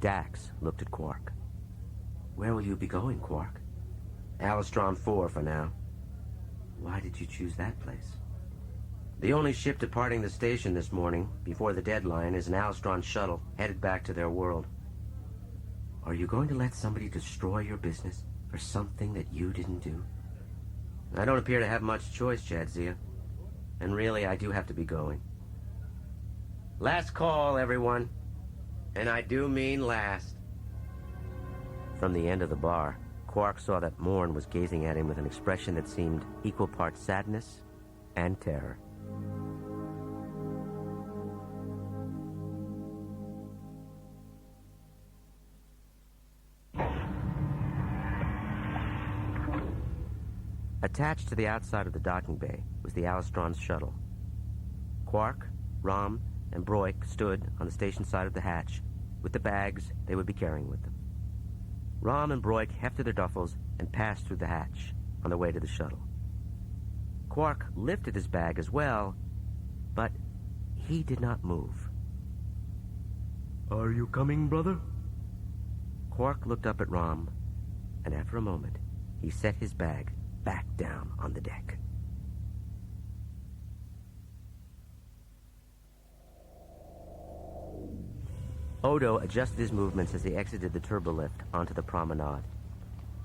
Dax looked at Quark. Where will you be going, Quark? Alastron 4 for now. Why did you choose that place? The only ship departing the station this morning, before the deadline, is an Alastron shuttle headed back to their world. Are you going to let somebody destroy your business for something that you didn't do? I don't appear to have much choice, Jadzia. And really, I do have to be going. Last call, everyone. And I do mean last. From the end of the bar, Quark saw that Morn was gazing at him with an expression that seemed equal parts sadness and terror. Attached to the outside of the docking bay was the Alastron's shuttle. Quark, Rom, and Broik stood on the station side of the hatch with the bags they would be carrying with them. Rom and Broik hefted their duffels and passed through the hatch on their way to the shuttle. Quark lifted his bag as well, but he did not move. Are you coming, brother? Quark looked up at Rom, and after a moment, he set his bag back down on the deck. Odo adjusted his movements as he exited the turbolift onto the promenade.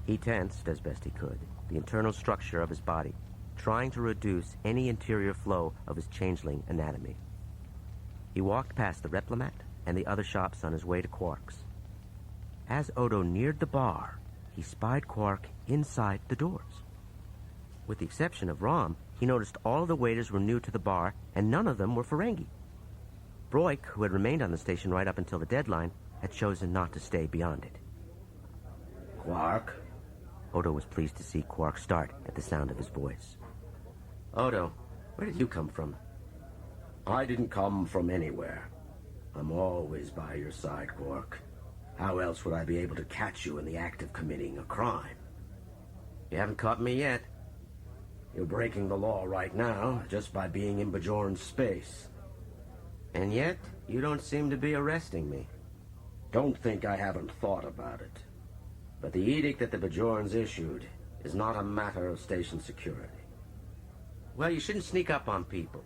He tensed, as best he could, the internal structure of his body, trying to reduce any interior flow of his changeling anatomy. He walked past the Replimat and the other shops on his way to Quark's. As Odo neared the bar, he spied Quark inside the doors. With the exception of Rom, he noticed all of the waiters were new to the bar, and none of them were Ferengi. Broik, who had remained on the station right up until the deadline, had chosen not to stay beyond it. Quark? Odo was pleased to see Quark start at the sound of his voice. Odo, where did you come from? I didn't come from anywhere. I'm always by your side, Quark. How else would I be able to catch you in the act of committing a crime? You haven't caught me yet. You're breaking the law right now just by being in Bajorn's space. And yet, you don't seem to be arresting me. Don't think I haven't thought about it. But the edict that the Bajorns issued is not a matter of station security. Well, you shouldn't sneak up on people.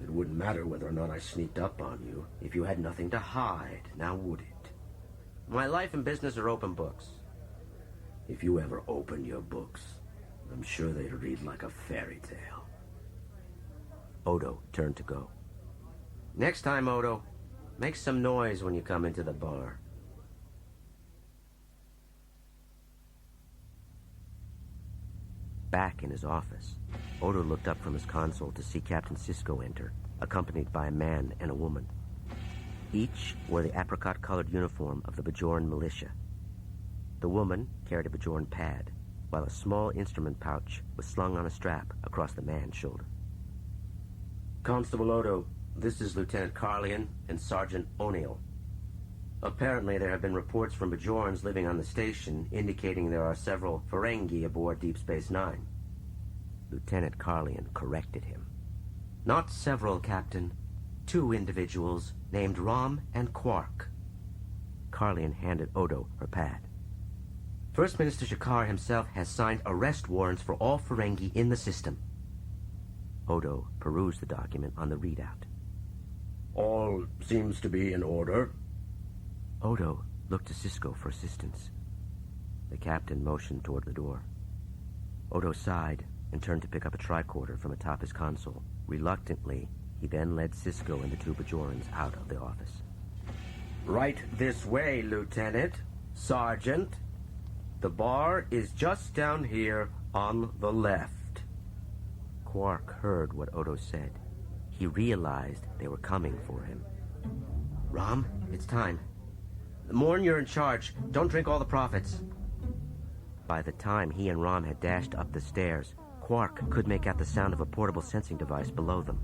It wouldn't matter whether or not I sneaked up on you if you had nothing to hide, now would it? My life and business are open books. If you ever opened your books, I'm sure they'd read like a fairy tale. Odo turned to go. Next time, Odo, make some noise when you come into the bar. Back in his office, Odo looked up from his console to see Captain Sisko enter, accompanied by a man and a woman. Each wore the apricot-colored uniform of the Bajorn militia. The woman carried a Bajorn pad, while a small instrument pouch was slung on a strap across the man's shoulder. Constable Odo, this is Lieutenant Carlian and Sergeant O'Neill. Apparently there have been reports from Bajorns living on the station indicating there are several Ferengi aboard Deep Space Nine. Lieutenant Carlian corrected him. Not several, Captain. 2 individuals named Rom and Quark. Carlian handed Odo her pad. First Minister Shakar himself has signed arrest warrants for all Ferengi in the system. Odo perused the document on the readout. All seems to be in order. Odo looked to Sisko for assistance. The captain motioned toward the door. Odo sighed and turned to pick up a tricorder from atop his console. Reluctantly, he then led Sisko and the 2 Bajorans out of the office. Right this way, Lieutenant. Sergeant. The bar is just down here on the left. Quark heard what Odo said. He realized they were coming for him. Rom, it's time. Morn, you're in charge. Don't drink all the profits. By the time he and Rom had dashed up the stairs, Quark could make out the sound of a portable sensing device below them.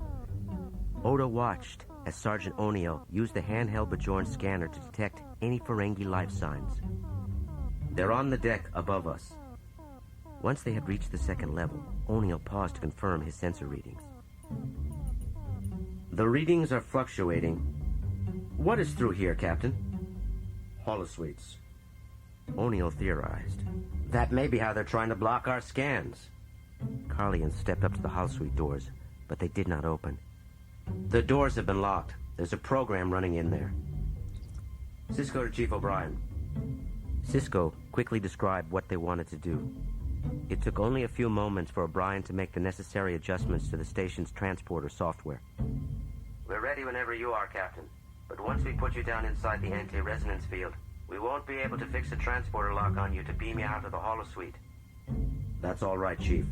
Odo watched as Sergeant O'Neill used the handheld Bajorn scanner to detect any Ferengi life signs. They're on the deck above us. Once they had reached the 2nd level, O'Neill paused to confirm his sensor readings. The readings are fluctuating. What is through here, Captain? Holosuites. O'Neill theorized. That may be how they're trying to block our scans. Carlian stepped up to the holosuite doors, but they did not open. The doors have been locked. There's a program running in there. Sisko to Chief O'Brien. Sisko quickly described what they wanted to do. It took only a few moments for O'Brien to make the necessary adjustments to the station's transporter software. We're ready whenever you are, Captain. But once we put you down inside the anti-resonance field, we won't be able to fix a transporter lock on you to beam you out of the holosuite. That's all right, Chief.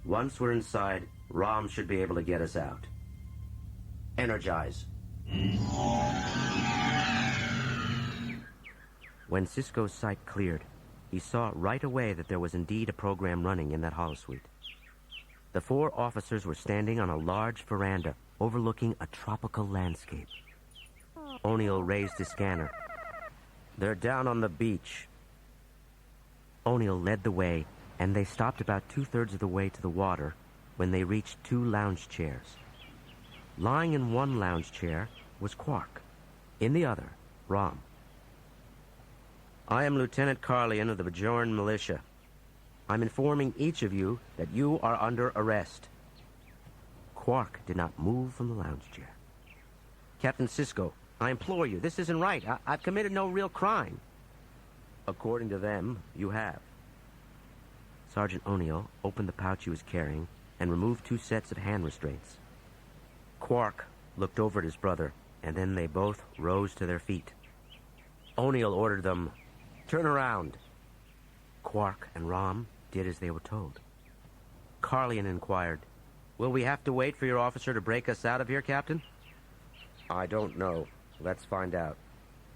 Once we're inside, Rom should be able to get us out. Energize. When Sisko's sight cleared, he saw right away that there was indeed a program running in that holosuite. The 4 officers were standing on a large veranda overlooking a tropical landscape. O'Neill raised his scanner. They're down on the beach. O'Neill led the way, and they stopped about 2/3 of the way to the water when they reached 2 lounge chairs. Lying in one lounge chair was Quark. In the other, Rom. I am Lieutenant Carlian of the Bajorn Militia. I'm informing each of you that you are under arrest. Quark did not move from the lounge chair. Captain Sisko, I implore you, this isn't right. I've committed no real crime. According to them, you have. Sergeant O'Neill opened the pouch he was carrying and removed 2 sets of hand restraints. Quark looked over at his brother, and then they both rose to their feet. O'Neill ordered them, turn around. Quark and Rom did as they were told. Carlian inquired, will we have to wait for your officer to break us out of here, Captain? I don't know. Let's find out.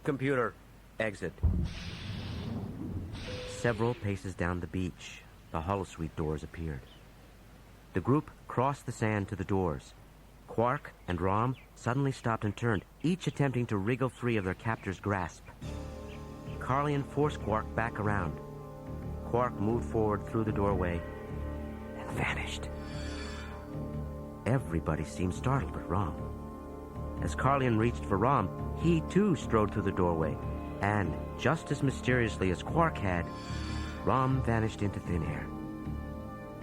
Computer, exit. Several paces down the beach, the holosuite doors appeared. The group crossed the sand to the doors. Quark and Rom suddenly stopped and turned, each attempting to wriggle free of their captor's grasp. Carlian forced Quark back around. Quark moved forward through the doorway and vanished. Everybody seemed startled but Rom. As Carlian reached for Rom, he too strode through the doorway, and just as mysteriously as Quark had, Rom vanished into thin air.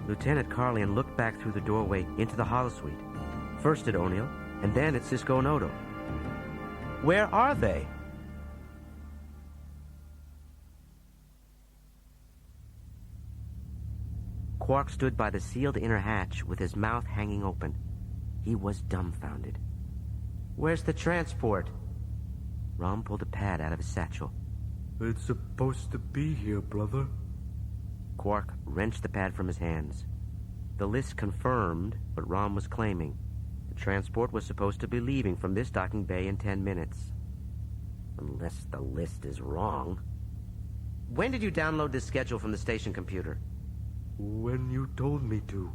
Lieutenant Carlian looked back through the doorway into the holosuite, first at O'Neill, and then at Sisko and Odo. Where are they? Quark stood by the sealed inner hatch with his mouth hanging open. He was dumbfounded. Where's the transport? Rom pulled a pad out of his satchel. It's supposed to be here, brother. Quark wrenched the pad from his hands. The list confirmed what Rom was claiming. The transport was supposed to be leaving from this docking bay in 10 minutes. Unless the list is wrong. When did you download this schedule from the station computer? When you told me to.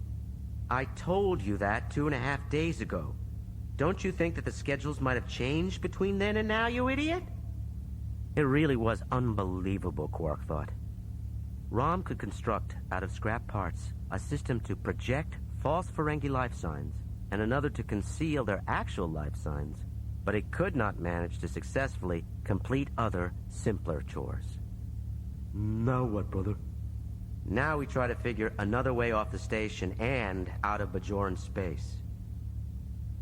I told you that 2.5 days ago. Don't you think that the schedules might have changed between then and now, you idiot? It really was unbelievable, Quark thought. Rom could construct, out of scrap parts, a system to project false Ferengi life signs and another to conceal their actual life signs, but it could not manage to successfully complete other, simpler chores. Now what, brother? Now we try to figure another way off the station and out of Bajoran space.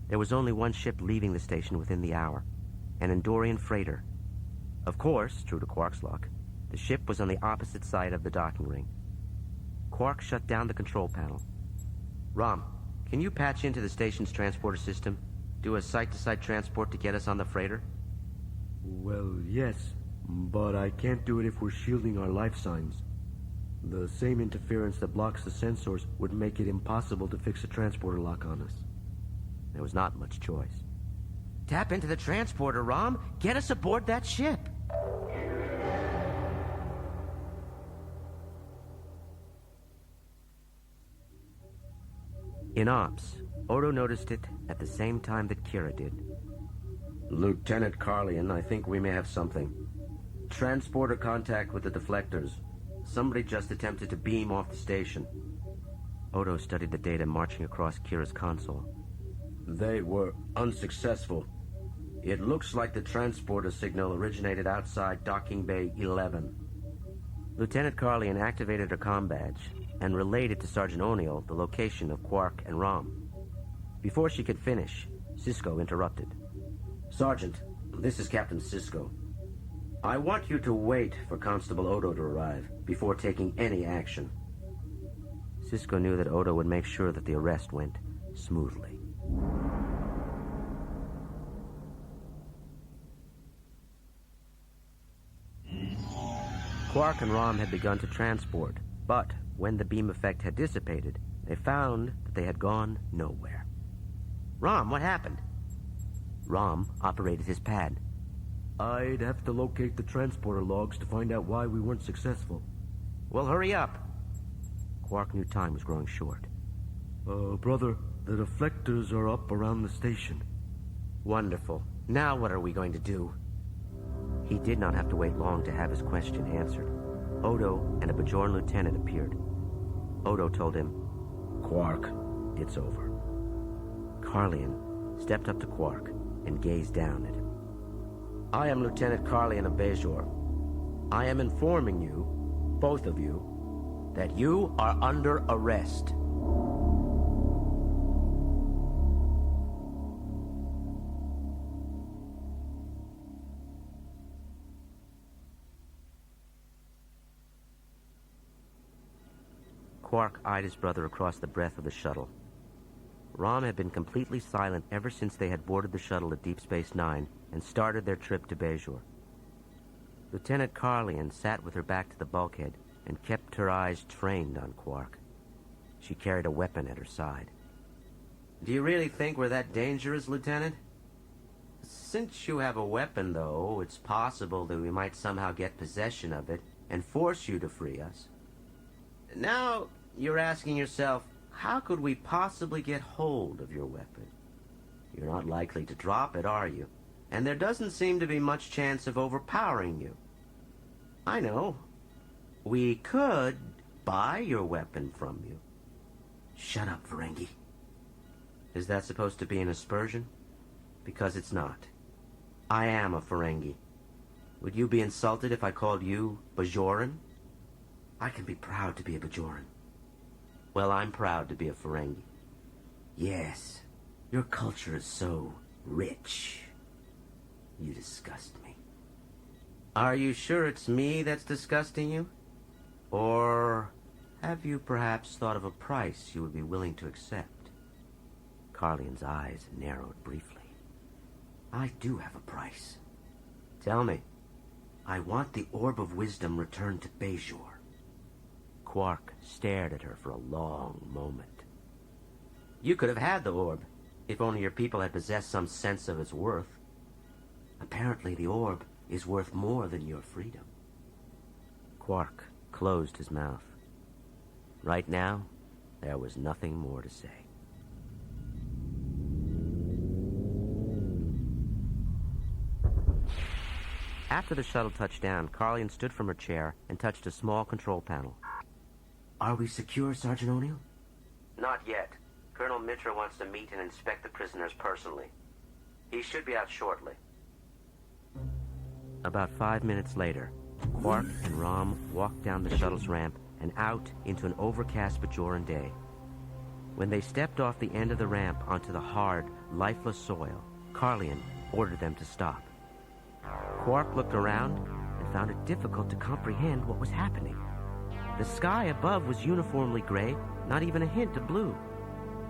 There was only one ship leaving the station within the hour, an Endorian freighter. Of course, true to Quark's luck, the ship was on the opposite side of the docking ring. Quark shut down the control panel. Rom, can you patch into the station's transporter system? Do a site-to-site transport to get us on the freighter? Well, yes, but I can't do it if we're shielding our life signs. The same interference that blocks the sensors would make it impossible to fix a transporter lock on us. There was not much choice. Tap into the transporter, Rom. Get us aboard that ship. In ops, Odo noticed it at the same time that Kira did. Lieutenant Carlian, I think we may have something. Transporter contact with the deflectors. Somebody just attempted to beam off the station. Odo studied the data marching across Kira's console. They were unsuccessful. It looks like the transporter signal originated outside Docking Bay 11. Lieutenant Carlian activated her comm badge and relayed it to Sergeant O'Neill the location of Quark and Rom. Before she could finish, Sisko interrupted. Sergeant, this is Captain Sisko. I want you to wait for Constable Odo to arrive before taking any action. Sisko knew that Odo would make sure that the arrest went smoothly. Quark and Rom had begun to transport, but when the beam effect had dissipated, they found that they had gone nowhere. Rom, what happened? Rom operated his pad. I'd have to locate the transporter logs to find out why we weren't successful. Well, hurry up. Quark knew time was growing short. Brother, the deflectors are up around the station. Wonderful. Now what are we going to do? He did not have to wait long to have his question answered. Odo and a Bajoran lieutenant appeared. Odo told him, Quark, it's over. Carlian stepped up to Quark and gazed down at him. I am Lieutenant Carlian of Bajor. I am informing you, both of you, that you are under arrest. Quark eyed his brother across the breadth of the shuttle. Rom had been completely silent ever since they had boarded the shuttle at Deep Space Nine and started their trip to Bajor. Lieutenant Carlian sat with her back to the bulkhead and kept her eyes trained on Quark. She carried a weapon at her side. Do you really think we're that dangerous, Lieutenant? Since you have a weapon, though, it's possible that we might somehow get possession of it and force you to free us. Now, you're asking yourself, how could we possibly get hold of your weapon? You're not likely to drop it, are you? And there doesn't seem to be much chance of overpowering you. I know. We could buy your weapon from you. Shut up, Ferengi. Is that supposed to be an aspersion? Because it's not. I am a Ferengi. Would you be insulted if I called you Bajoran? I can be proud to be a Bajoran. Well, I'm proud to be a Ferengi. Yes, your culture is so rich. You disgust me. Are you sure it's me that's disgusting you? Or have you perhaps thought of a price you would be willing to accept? Carlion's eyes narrowed briefly. I do have a price. Tell me. I want the Orb of Wisdom returned to Bajor. Quark stared at her for a long moment. You could have had the orb, if only your people had possessed some sense of its worth. Apparently the orb is worth more than your freedom. Quark closed his mouth. Right now, there was nothing more to say. After the shuttle touched down, Carlion stood from her chair and touched a small control panel. Are we secure, Sergeant O'Neill? Not yet. Colonel Mitra wants to meet and inspect the prisoners personally. He should be out shortly. About 5 minutes later, Quark and Rom walked down the shuttle's ramp and out into an overcast Bajoran day. When they stepped off the end of the ramp onto the hard, lifeless soil, Carlion ordered them to stop. Quark looked around and found it difficult to comprehend what was happening. The sky above was uniformly gray, not even a hint of blue.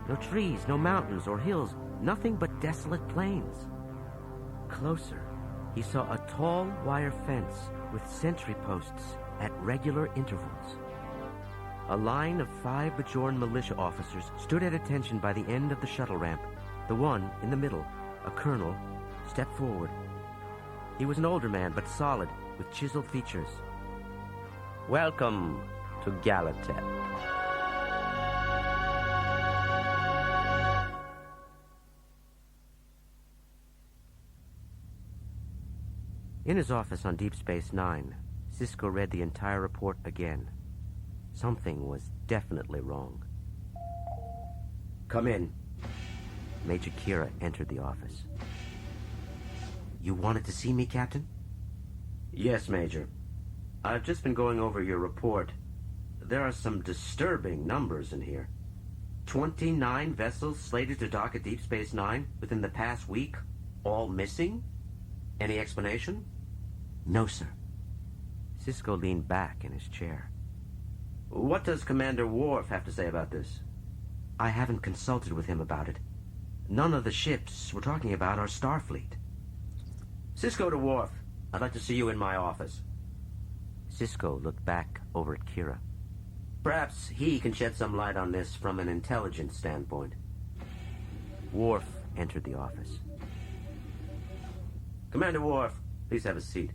No trees, no mountains or hills, nothing but desolate plains. Closer, he saw a tall wire fence with sentry posts at regular intervals. A line of 5 Bajoran militia officers stood at attention by the end of the shuttle ramp. The one in the middle, a colonel, stepped forward. He was an older man, but solid, with chiseled features. Welcome to Galatep. In his office on Deep Space Nine, Sisko read the entire report again. Something was definitely wrong. Come in. Major Kira entered the office. You wanted to see me, Captain? Yes, Major. I've just been going over your report. There are some disturbing numbers in here. 29 vessels slated to dock at Deep Space Nine within the past week, all missing? Any explanation? No, sir. Sisko leaned back in his chair. What does Commander Worf have to say about this? I haven't consulted with him about it. None of the ships we're talking about are Starfleet. Sisko to Worf. I'd like to see you in my office. Sisko looked back over at Kira. Perhaps he can shed some light on this from an intelligence standpoint. Worf entered the office. Commander Worf, please have a seat.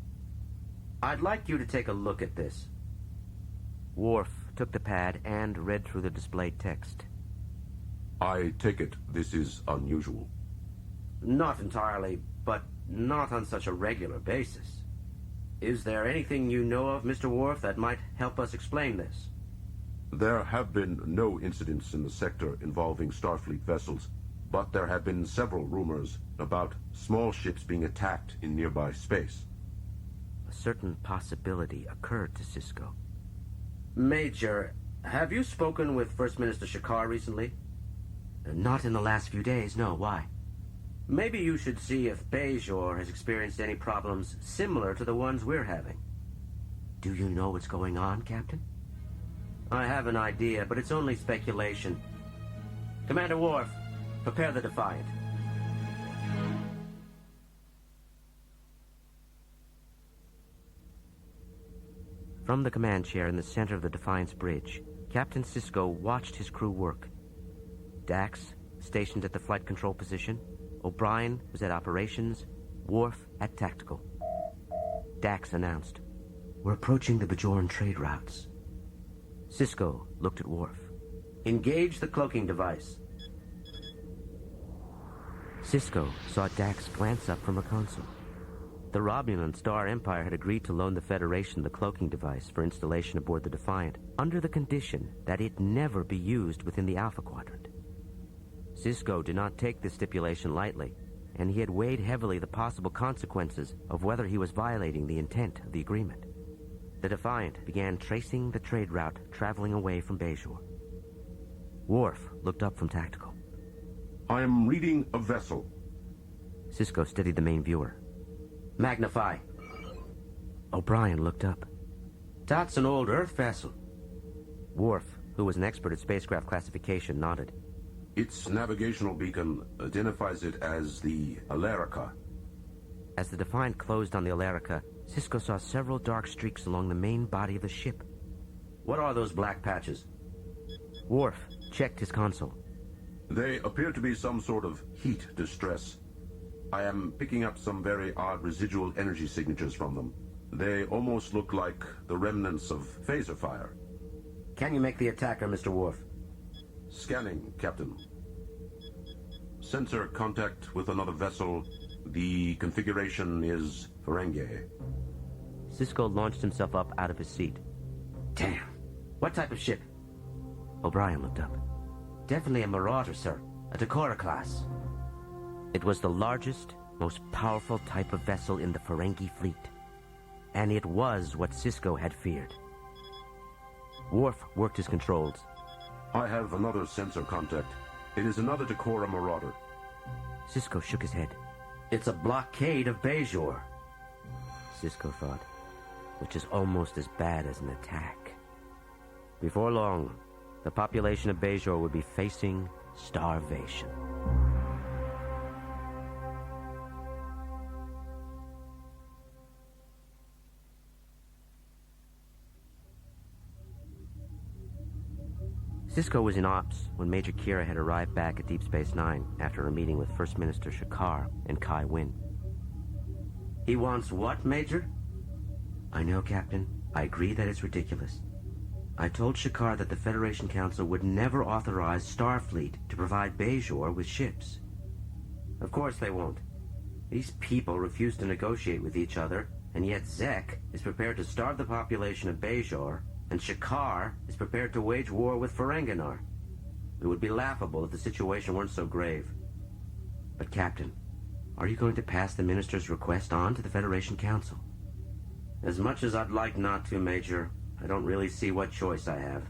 I'd like you to take a look at this. Worf took the pad and read through the displayed text. I take it this is unusual. Not entirely, but not on such a regular basis. Is there anything you know of, Mr. Worf, that might help us explain this? There have been no incidents in the sector involving Starfleet vessels, but there have been several rumors about small ships being attacked in nearby space. A certain possibility occurred to Sisko. Major, have you spoken with First Minister Shakar recently? Not in the last few days, no. Why? Maybe you should see if Bajor has experienced any problems similar to the ones we're having. Do you know what's going on, Captain? I have an idea, but it's only speculation. Commander Worf, prepare the Defiant. From the command chair in the center of the Defiant's bridge, Captain Sisko watched his crew work. Dax, stationed at the flight control position. O'Brien was at operations. Worf at tactical. Dax announced, "We're approaching the Bajoran trade routes." Sisko looked at Worf. "Engage the cloaking device." Cisco saw Dax glance up from her console. The Romulan Star Empire had agreed to loan the Federation the cloaking device for installation aboard the Defiant, under the condition that it never be used within the Alpha Quadrant. Cisco did not take this stipulation lightly, and he had weighed heavily the possible consequences of whether he was violating the intent of the agreement. The Defiant began tracing the trade route traveling away from Bejor. Worf looked up from Tactical. I am reading a vessel. Cisco steadied the main viewer. Magnify. O'Brien looked up. That's an old Earth vessel. Worf, who was an expert at spacecraft classification, nodded. Its navigational beacon identifies it as the Alarica. As the Defiant closed on the Alarica, Cisco saw several dark streaks along the main body of the ship. What are those black patches? Worf checked his console. They appear to be some sort of heat distress. I am picking up some very odd residual energy signatures from them. They almost look like the remnants of phaser fire. Can you make the attacker, Mr. Worf? Scanning, Captain. Sensor contact with another vessel. The configuration is Ferengi. Cisco launched himself up out of his seat. Damn. What type of ship? O'Brien looked up. Definitely a Marauder, sir. A Decorator class. It was the largest, most powerful type of vessel in the Ferengi fleet. And it was what Cisco had feared. Worf worked his controls. I have another sensor contact. It is another Decorator Marauder. Cisco shook his head. It's a blockade of Bejor, Cisco thought, which is almost as bad as an attack. Before long, the population of Bejor would be facing starvation. Cisco was in ops when Major Kira had arrived back at Deep Space Nine after a meeting with First Minister Shakar and Kai Wynn. He wants what, Major? I know, Captain. I agree that it's ridiculous. I told Shakar that the Federation Council would never authorize Starfleet to provide Bejor with ships. Of course they won't. These people refuse to negotiate with each other, and yet Zek is prepared to starve the population of Bejor, and Shakar is prepared to wage war with Ferenginar. It would be laughable if the situation weren't so grave. But, Captain, are you going to pass the Minister's request on to the Federation Council? As much as I'd like not to, Major, I don't really see what choice I have.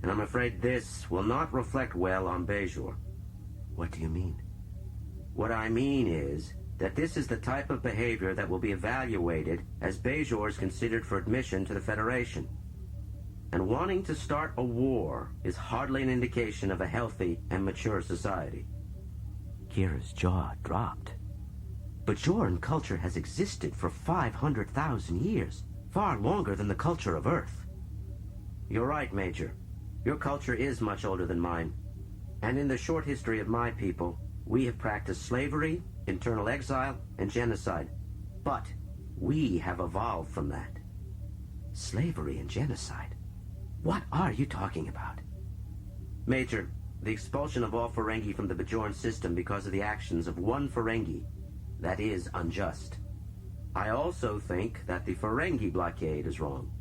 And I'm afraid this will not reflect well on Bejor. What do you mean? What I mean is that this is the type of behavior that will be evaluated as Bejor is considered for admission to the Federation. And wanting to start a war is hardly an indication of a healthy and mature society. Kira's jaw dropped. Bajoran culture has existed for 500,000 years, far longer than the culture of Earth. You're right, Major. Your culture is much older than mine. And in the short history of my people, we have practiced slavery, internal exile, and genocide. But we have evolved from that. Slavery and genocide? What are you talking about? Major, the expulsion of all Ferengi from the Bajoran system because of the actions of one Ferengi, that is unjust. I also think that the Ferengi blockade is wrong.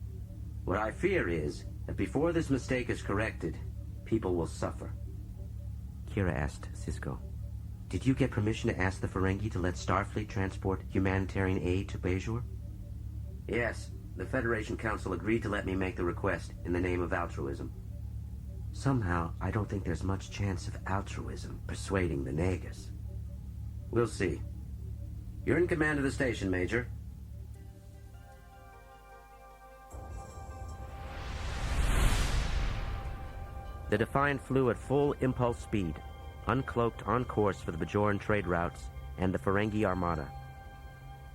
What I fear is that before this mistake is corrected, people will suffer. Kira asked Cisco, did you get permission to ask the Ferengi to let Starfleet transport humanitarian aid to Bejor? Yes. The Federation Council agreed to let me make the request in the name of altruism. Somehow, I don't think there's much chance of altruism persuading the Nagas. We'll see. You're in command of the station, Major. The Defiant flew at full impulse speed, uncloaked on course for the Bajoran trade routes and the Ferengi Armada.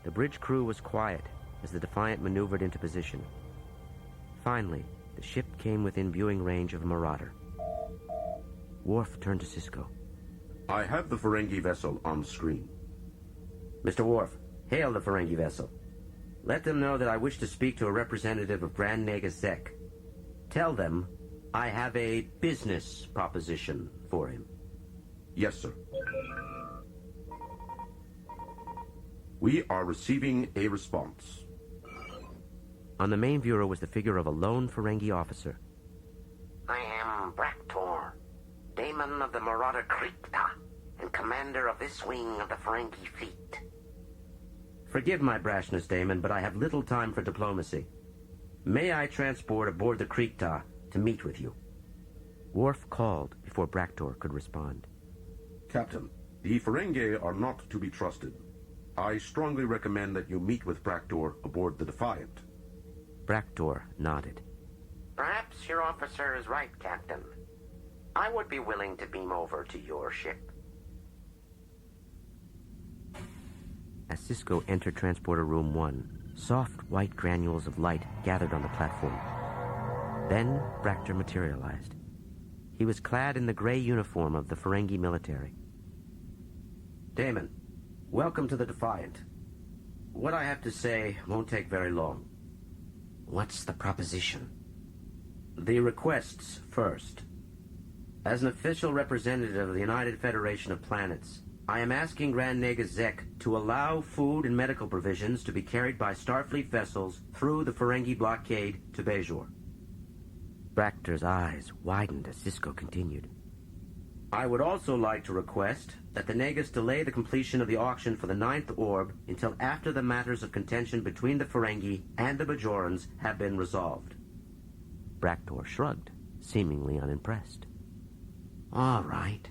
The bridge crew was quiet as the Defiant maneuvered into position. Finally, the ship came within viewing range of a Marauder. Worf turned to Cisco. I have the Ferengi vessel on screen. Mr. Worf, hail the Ferengi vessel. Let them know that I wish to speak to a representative of Grand Naga Zek. Tell them I have a business proposition for him. Yes, sir. We are receiving a response. On the main viewer was the figure of a lone Ferengi officer. I am Braktor, Daemon of the Marauder Krikta, and commander of this wing of the Ferengi fleet. Forgive my brashness, Daemon, but I have little time for diplomacy. May I transport aboard the Krikta to meet with you? Worf called before Braktor could respond. Captain, the Ferengi are not to be trusted. I strongly recommend that you meet with Braktor aboard the Defiant. Braktor nodded. Perhaps your officer is right, Captain. I would be willing to beam over to your ship. As Sisko entered Transporter Room 1, soft white granules of light gathered on the platform. Then Braktor materialized. He was clad in the gray uniform of the Ferengi military. Daemon, welcome to the Defiant. What I have to say won't take very long. What's the proposition? The requests first. As an official representative of the United Federation of Planets, I am asking Grand Nagus Zek to allow food and medical provisions to be carried by Starfleet vessels through the Ferengi blockade to Bajor. Braktor's eyes widened as Sisko continued. I would also like to request that the Nagus delay the completion of the auction for the 9th orb until after the matters of contention between the Ferengi and the Bajorans have been resolved. Braktor shrugged, seemingly unimpressed. All right.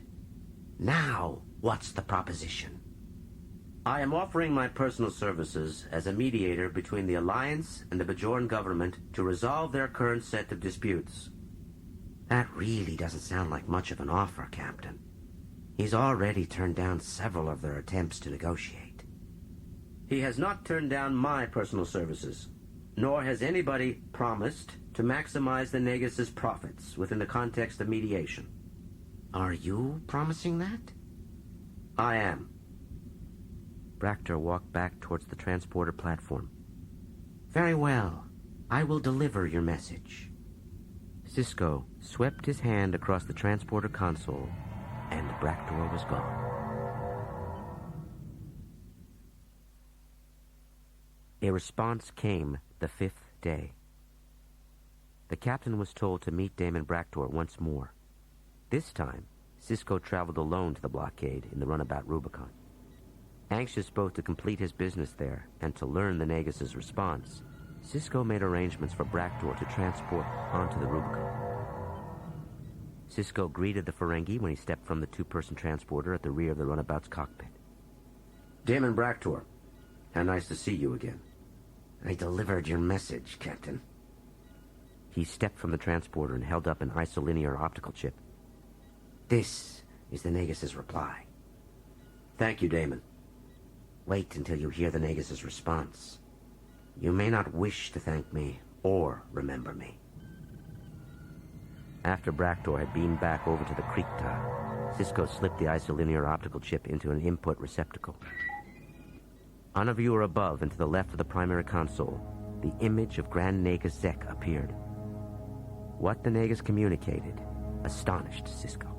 Now, what's the proposition? I am offering my personal services as a mediator between the Alliance and the Bajoran government to resolve their current set of disputes. That really doesn't sound like much of an offer, Captain. He's already turned down several of their attempts to negotiate. He has not turned down my personal services, nor has anybody promised to maximize the Nagus' profits within the context of mediation. Are you promising that? I am. Braktor walked back towards the transporter platform. Very well. I will deliver your message. Sisko swept his hand across the transporter console, and Braktor was gone. A response came the 5th day. The captain was told to meet Daemon Braktor once more. This time, Sisko traveled alone to the blockade in the runabout Rubicon. Anxious both to complete his business there and to learn the Nagus' response, Sisko made arrangements for Braktor to transport onto the Rubicon. Sisko greeted the Ferengi when he stepped from the two-person transporter at the rear of the runabout's cockpit. Daemon Braktor, how nice to see you again. I delivered your message, Captain. He stepped from the transporter and held up an isolinear optical chip. This is the Nagus' reply. Thank you, Daemon. Wait until you hear the Nagus' response. You may not wish to thank me or remember me. After Braktor had beamed back over to the Krikta, Sisko slipped the isolinear optical chip into an input receptacle. On a viewer above and to the left of the primary console, the image of Grand Nagus Zek appeared. What the Nagus communicated astonished Sisko.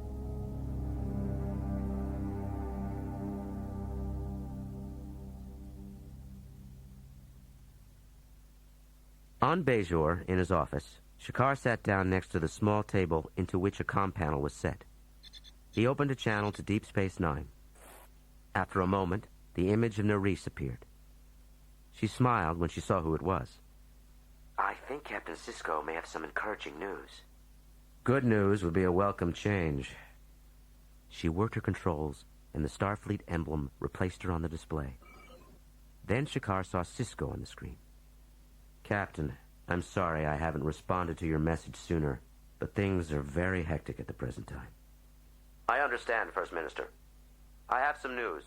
On Bajor, in his office, Shakar sat down next to the small table into which a comm panel was set. He opened a channel to Deep Space Nine. After a moment, the image of Nerys appeared. She smiled when she saw who it was. I think Captain Sisko may have some encouraging news. Good news would be a welcome change. She worked her controls, and the Starfleet emblem replaced her on the display. Then Shakar saw Sisko on the screen. Captain, I'm sorry I haven't responded to your message sooner, but things are very hectic at the present time. I understand, First Minister. I have some news.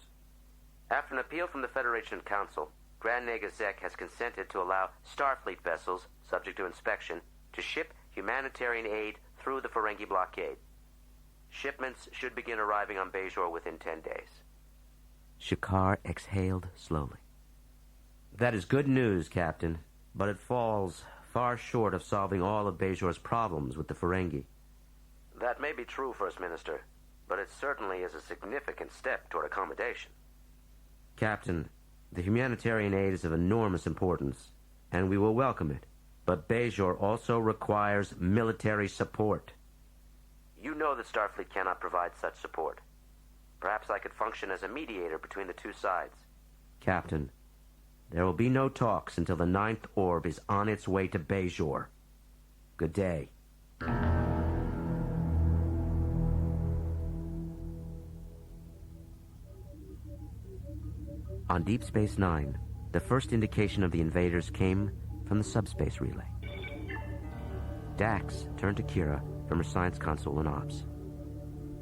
After an appeal from the Federation Council, Grand Nagus Zek has consented to allow Starfleet vessels, subject to inspection, to ship humanitarian aid through the Ferengi blockade. Shipments should begin arriving on Bajor within 10 days. Shakar exhaled slowly. That is good news, Captain, but it falls far short of solving all of Bajor's problems with the Ferengi. That may be true, First Minister, but it certainly is a significant step toward accommodation. Captain, The humanitarian aid is of enormous importance, and we will welcome it. But Bajor also requires military support. You know that Starfleet cannot provide such support. Perhaps I could function as a mediator between the two sides. Captain, there will be no talks until the 9th orb is on its way to Bajor. Good day. On Deep Space Nine, the first indication of the invaders came from the subspace relay. Dax turned to Kira from her science console in Ops.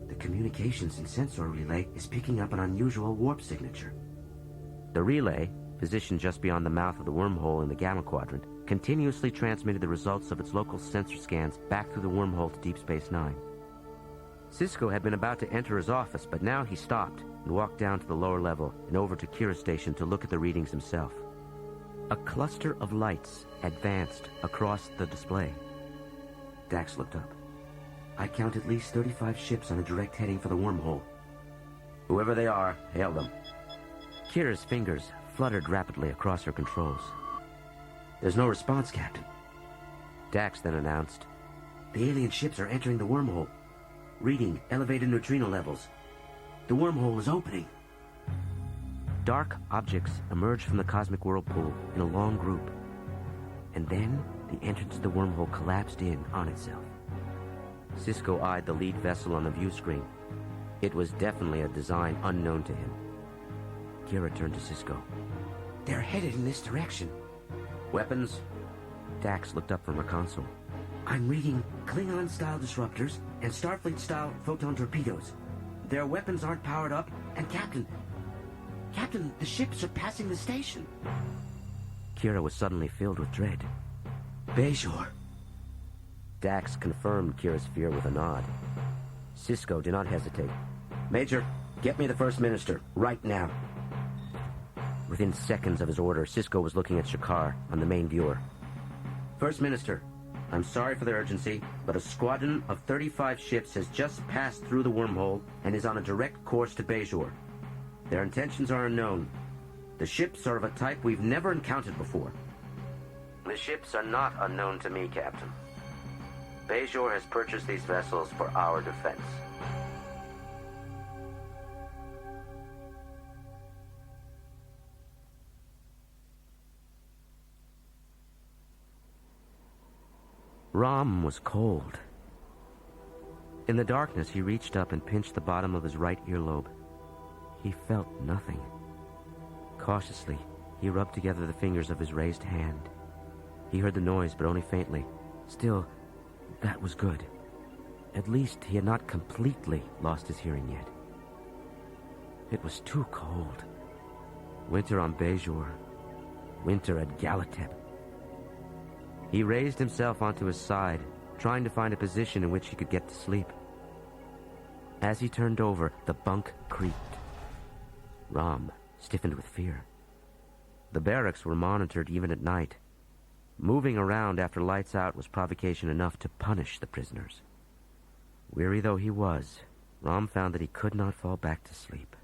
The communications and sensor relay is picking up an unusual warp signature. The relay, positioned just beyond the mouth of the wormhole in the Gamma Quadrant, continuously transmitted the results of its local sensor scans back through the wormhole to Deep Space Nine. Cisco had been about to enter his office, but now he stopped and walked down to the lower level and over to Kira's station to look at the readings himself. A cluster of lights advanced across the display. Dax looked up. I count at least 35 ships on a direct heading for the wormhole. Whoever they are, hail them. Kira's fingers fluttered rapidly across her controls. There's no response, Captain. Dax then announced, the alien ships are entering the wormhole. Reading elevated neutrino levels. The wormhole is opening. Dark objects emerged from the cosmic whirlpool in a long group. And then the entrance to the wormhole collapsed in on itself. Cisco eyed the lead vessel on the view screen. It was definitely a design unknown to him. Kira turned to Cisco. They're headed in this direction. Weapons? Dax looked up from her console. I'm reading Klingon-style disruptors and Starfleet-style photon torpedoes. Their weapons aren't powered up, and Captain, the ships are passing the station. Kira was suddenly filled with dread. Bajor. Dax confirmed Kira's fear with a nod. Cisco did not hesitate. Major, get me the First Minister, right now. Within seconds of his order, Cisco was looking at Shakar on the main viewer. First Minister, I'm sorry for the urgency, but a squadron of 35 ships has just passed through the wormhole and is on a direct course to Bajor. Their intentions are unknown. The ships are of a type we've never encountered before. The ships are not unknown to me, Captain. Bajor has purchased these vessels for our defense. Rom was cold. In the darkness, he reached up and pinched the bottom of his right earlobe. He felt nothing. Cautiously, he rubbed together the fingers of his raised hand. He heard the noise, but only faintly. Still, that was good. At least he had not completely lost his hearing yet. It was too cold. Winter on Bajor. Winter at Galatep. He raised himself onto his side, trying to find a position in which he could get to sleep. As he turned over, the bunk creaked. Rom stiffened with fear. The barracks were monitored even at night. Moving around after lights out was provocation enough to punish the prisoners. Weary though he was, Rom found that he could not fall back to sleep.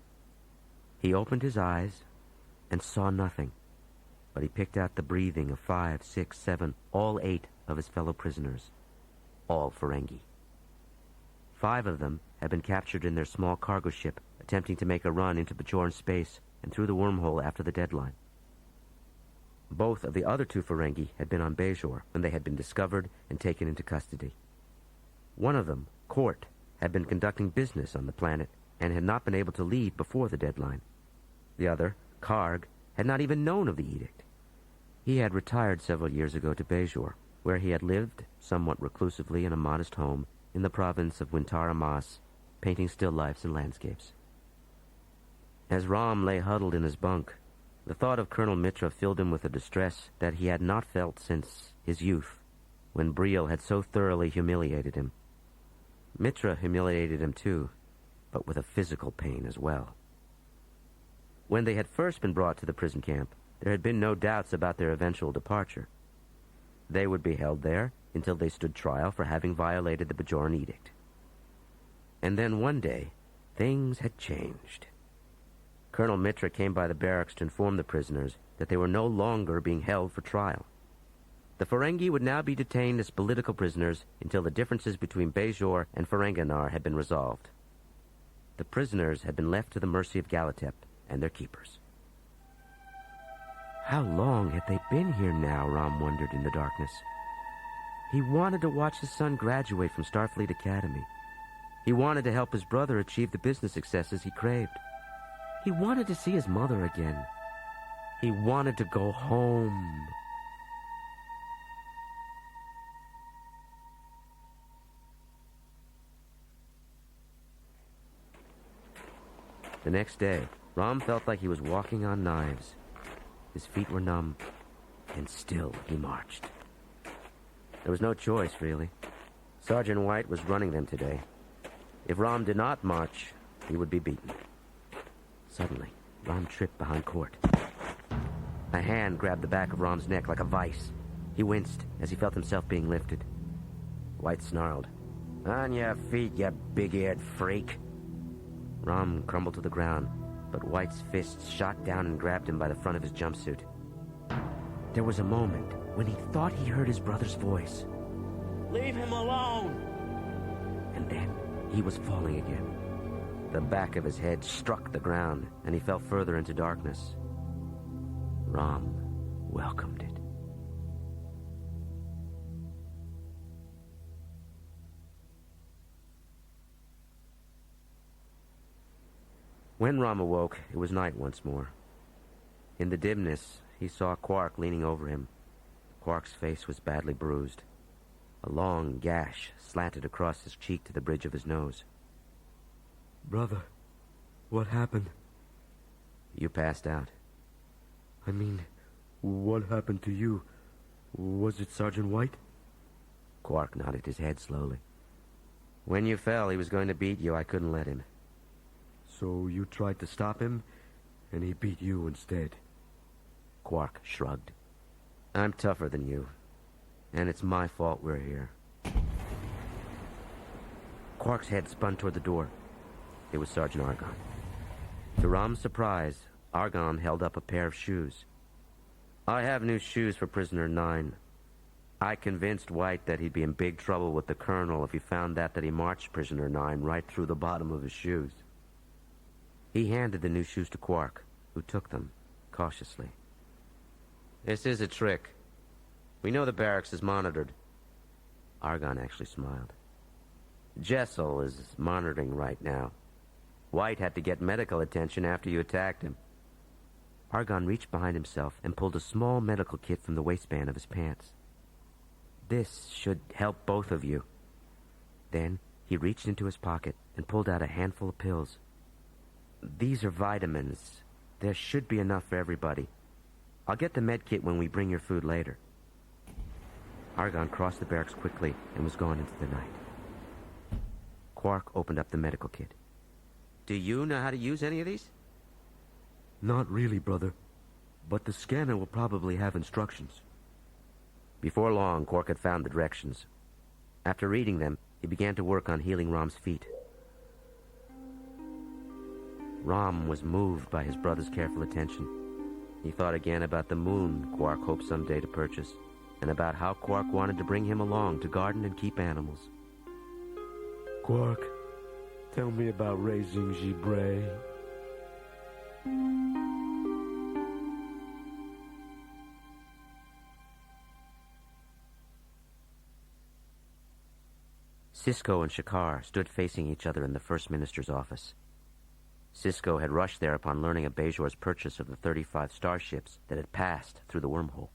He opened his eyes and saw nothing, but he picked out the breathing of 5, 6, 7, all 8 of his fellow prisoners, all Ferengi. 5 of them had been captured in their small cargo ship, attempting to make a run into Bajoran space and through the wormhole after the deadline. Both of the other 2 Ferengi had been on Bajor when they had been discovered and taken into custody. One of them, Court, had been conducting business on the planet and had not been able to leave before the deadline. The other, Karg, had not even known of the edict. He had retired several years ago to Bajor, where he had lived somewhat reclusively in a modest home in the province of Wintara Mas, painting still lifes and landscapes. As Rom lay huddled in his bunk, the thought of Colonel Mitra filled him with a distress that he had not felt since his youth, when Briel had so thoroughly humiliated him. Mitra humiliated him too, but with a physical pain as well. When they had first been brought to the prison camp, there had been no doubts about their eventual departure. They would be held there until they stood trial for having violated the Bajoran edict. And then one day, things had changed. Colonel Mitra came by the barracks to inform the prisoners that they were no longer being held for trial. The Ferengi would now be detained as political prisoners until the differences between Bajor and Ferenginar had been resolved. The prisoners had been left to the mercy of Galatep and their keepers. How long had they been here now, Rom wondered in the darkness. He wanted to watch his son graduate from Starfleet Academy. He wanted to help his brother achieve the business successes he craved. He wanted to see his mother again. He wanted to go home. The next day, Rom felt like he was walking on knives. His feet were numb, and still he marched. There was no choice, really. Sergeant White was running them today. If Rom did not march, he would be beaten. Suddenly, Rom tripped behind Court. A hand grabbed the back of Rom's neck like a vice. He winced as he felt himself being lifted. White snarled, "On your feet, you big-eared freak." Rom crumbled to the ground, but White's fists shot down and grabbed him by the front of his jumpsuit. There was a moment when he thought he heard his brother's voice. "Leave him alone!" And then he was falling again. The back of his head struck the ground, and he fell further into darkness. Rom welcomed it. When Rom awoke, it was night once more. In the dimness, he saw Quark leaning over him. Quark's face was badly bruised. A long gash slanted across his cheek to the bridge of his nose. Brother, what happened? You passed out. I mean, what happened to you? Was it Sergeant White? Quark nodded his head slowly. When you fell, he was going to beat you. I couldn't let him. So you tried to stop him, and he beat you instead. Quark shrugged. I'm tougher than you, and it's my fault we're here. Quark's head spun toward the door. It was Sergeant Argonne. To Rom's surprise, Argonne held up a pair of shoes. I have new shoes for Prisoner 9. I convinced White that he'd be in big trouble with the Colonel if he found that he marched Prisoner 9 right through the bottom of his shoes. He handed the new shoes to Quark, who took them cautiously. This is a trick. We know the barracks is monitored. Argonne actually smiled. Jessel is monitoring right now. White had to get medical attention after you attacked him. Argonne reached behind himself and pulled a small medical kit from the waistband of his pants. This should help both of you. Then he reached into his pocket and pulled out a handful of pills. These are vitamins. There should be enough for everybody. I'll get the med kit when we bring your food later. Argonne crossed the barracks quickly and was gone into the night. Quark opened up the medical kit. Do you know how to use any of these? Not really, brother. But the scanner will probably have instructions. Before long, Quark had found the directions. After reading them, he began to work on healing Rom's feet. Rom was moved by his brother's careful attention. He thought again about the moon Quark hoped someday to purchase, and about how Quark wanted to bring him along to garden and keep animals. Quark, tell me about raising Gibray. Sisko and Shakar stood facing each other in the First Minister's office. Sisko had rushed there upon learning of Bajor's purchase of the 35 starships that had passed through the wormhole.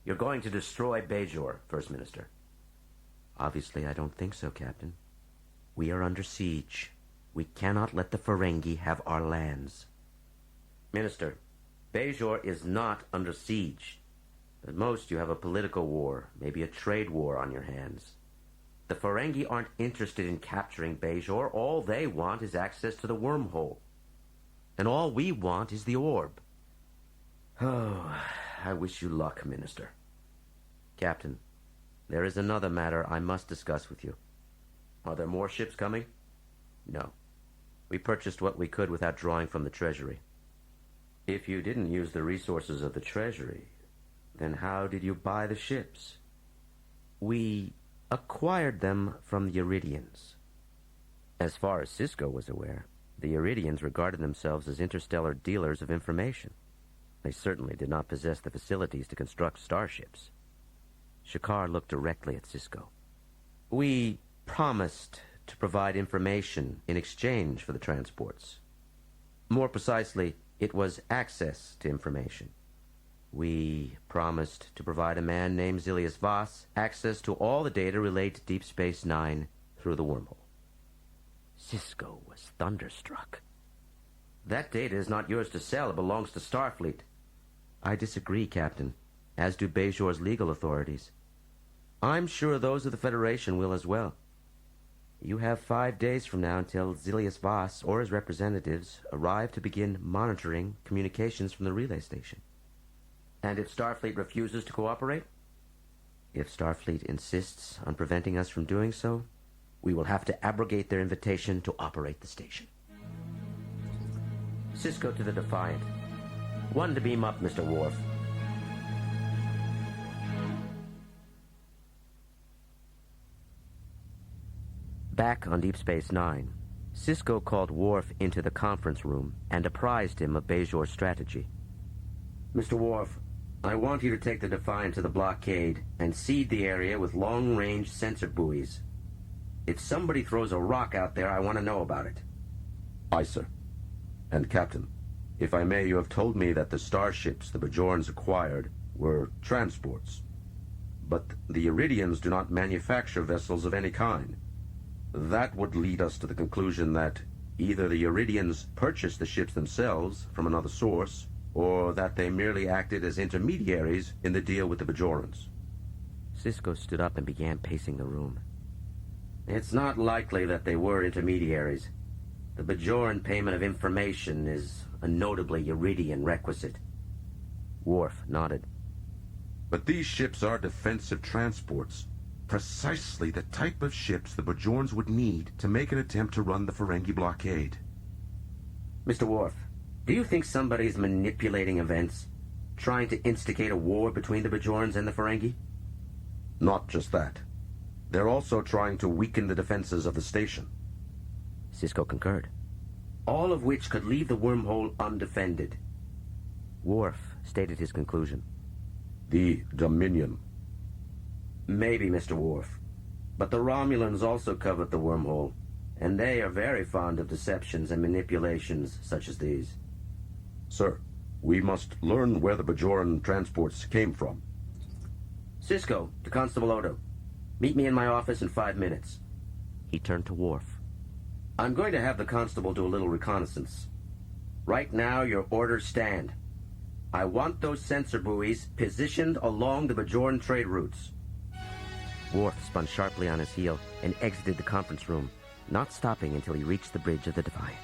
You're going to destroy Bajor, First Minister. Obviously, I don't think so, Captain. We are under siege. We cannot let the Ferengi have our lands. Minister, Bajor is not under siege. At most, you have a political war, maybe a trade war on your hands. The Ferengi aren't interested in capturing Bajor. All they want is access to the wormhole. And all we want is the orb. Oh, I wish you luck, Minister. Captain, there is another matter I must discuss with you. Are there more ships coming? No. We purchased what we could without drawing from the Treasury. If you didn't use the resources of the Treasury, then how did you buy the ships? We acquired them from the Iridians. As far as Cisco was aware, the Iridians regarded themselves as interstellar dealers of information. They certainly did not possess the facilities to construct starships. Shakar looked directly at Cisco. We promised to provide information in exchange for the transports. More precisely, it was access to information. We promised to provide a man named Zilius Voss access to all the data relayed to Deep Space Nine through the wormhole. Cisco was thunderstruck. That data is not yours to sell. It belongs to Starfleet. I disagree, Captain, as do Bajor's legal authorities. I'm sure those of the Federation will as well. You have 5 days from now until Zilius Voss or his representatives arrive to begin monitoring communications from the relay station. And if Starfleet refuses to cooperate? If Starfleet insists on preventing us from doing so, we will have to abrogate their invitation to operate the station. Cisco to the Defiant. One to beam up, Mr. Worf. Back on Deep Space Nine, Cisco called Worf into the conference room and apprised him of Bajor's strategy. Mr. Worf, I want you to take the Defiant to the blockade and seed the area with long-range sensor buoys. If somebody throws a rock out there, I want to know about it. Aye, sir. And Captain, if I may, you have told me that the starships the Bajorans acquired were transports. But the Iridians do not manufacture vessels of any kind. That would lead us to the conclusion that either the Iridians purchased the ships themselves from another source, or that they merely acted as intermediaries in the deal with the Bajorans. Cisco stood up and began pacing the room. It's not likely that they were intermediaries. The Bajoran payment of information is a notably Iridian requisite. Worf nodded. But these ships are defensive transports. Precisely the type of ships the Bajorans would need to make an attempt to run the Ferengi blockade. Mr. Worf, do you think somebody's manipulating events? Trying to instigate a war between the Bajorans and the Ferengi? Not just that. They're also trying to weaken the defenses of the station. Cisco concurred. All of which could leave the wormhole undefended. Worf stated his conclusion. The Dominion. Maybe, Mr. Worf. But the Romulans also covet the wormhole, and they are very fond of deceptions and manipulations such as these. Sir, we must learn where the Bajoran transports came from. Cisco, to Constable Odo. Meet me in my office in 5 minutes. He turned to Worf. I'm going to have the constable do a little reconnaissance. Right now, your orders stand. I want those sensor buoys positioned along the Bajoran trade routes. Worf spun sharply on his heel and exited the conference room, not stopping until he reached the bridge of the Defiant.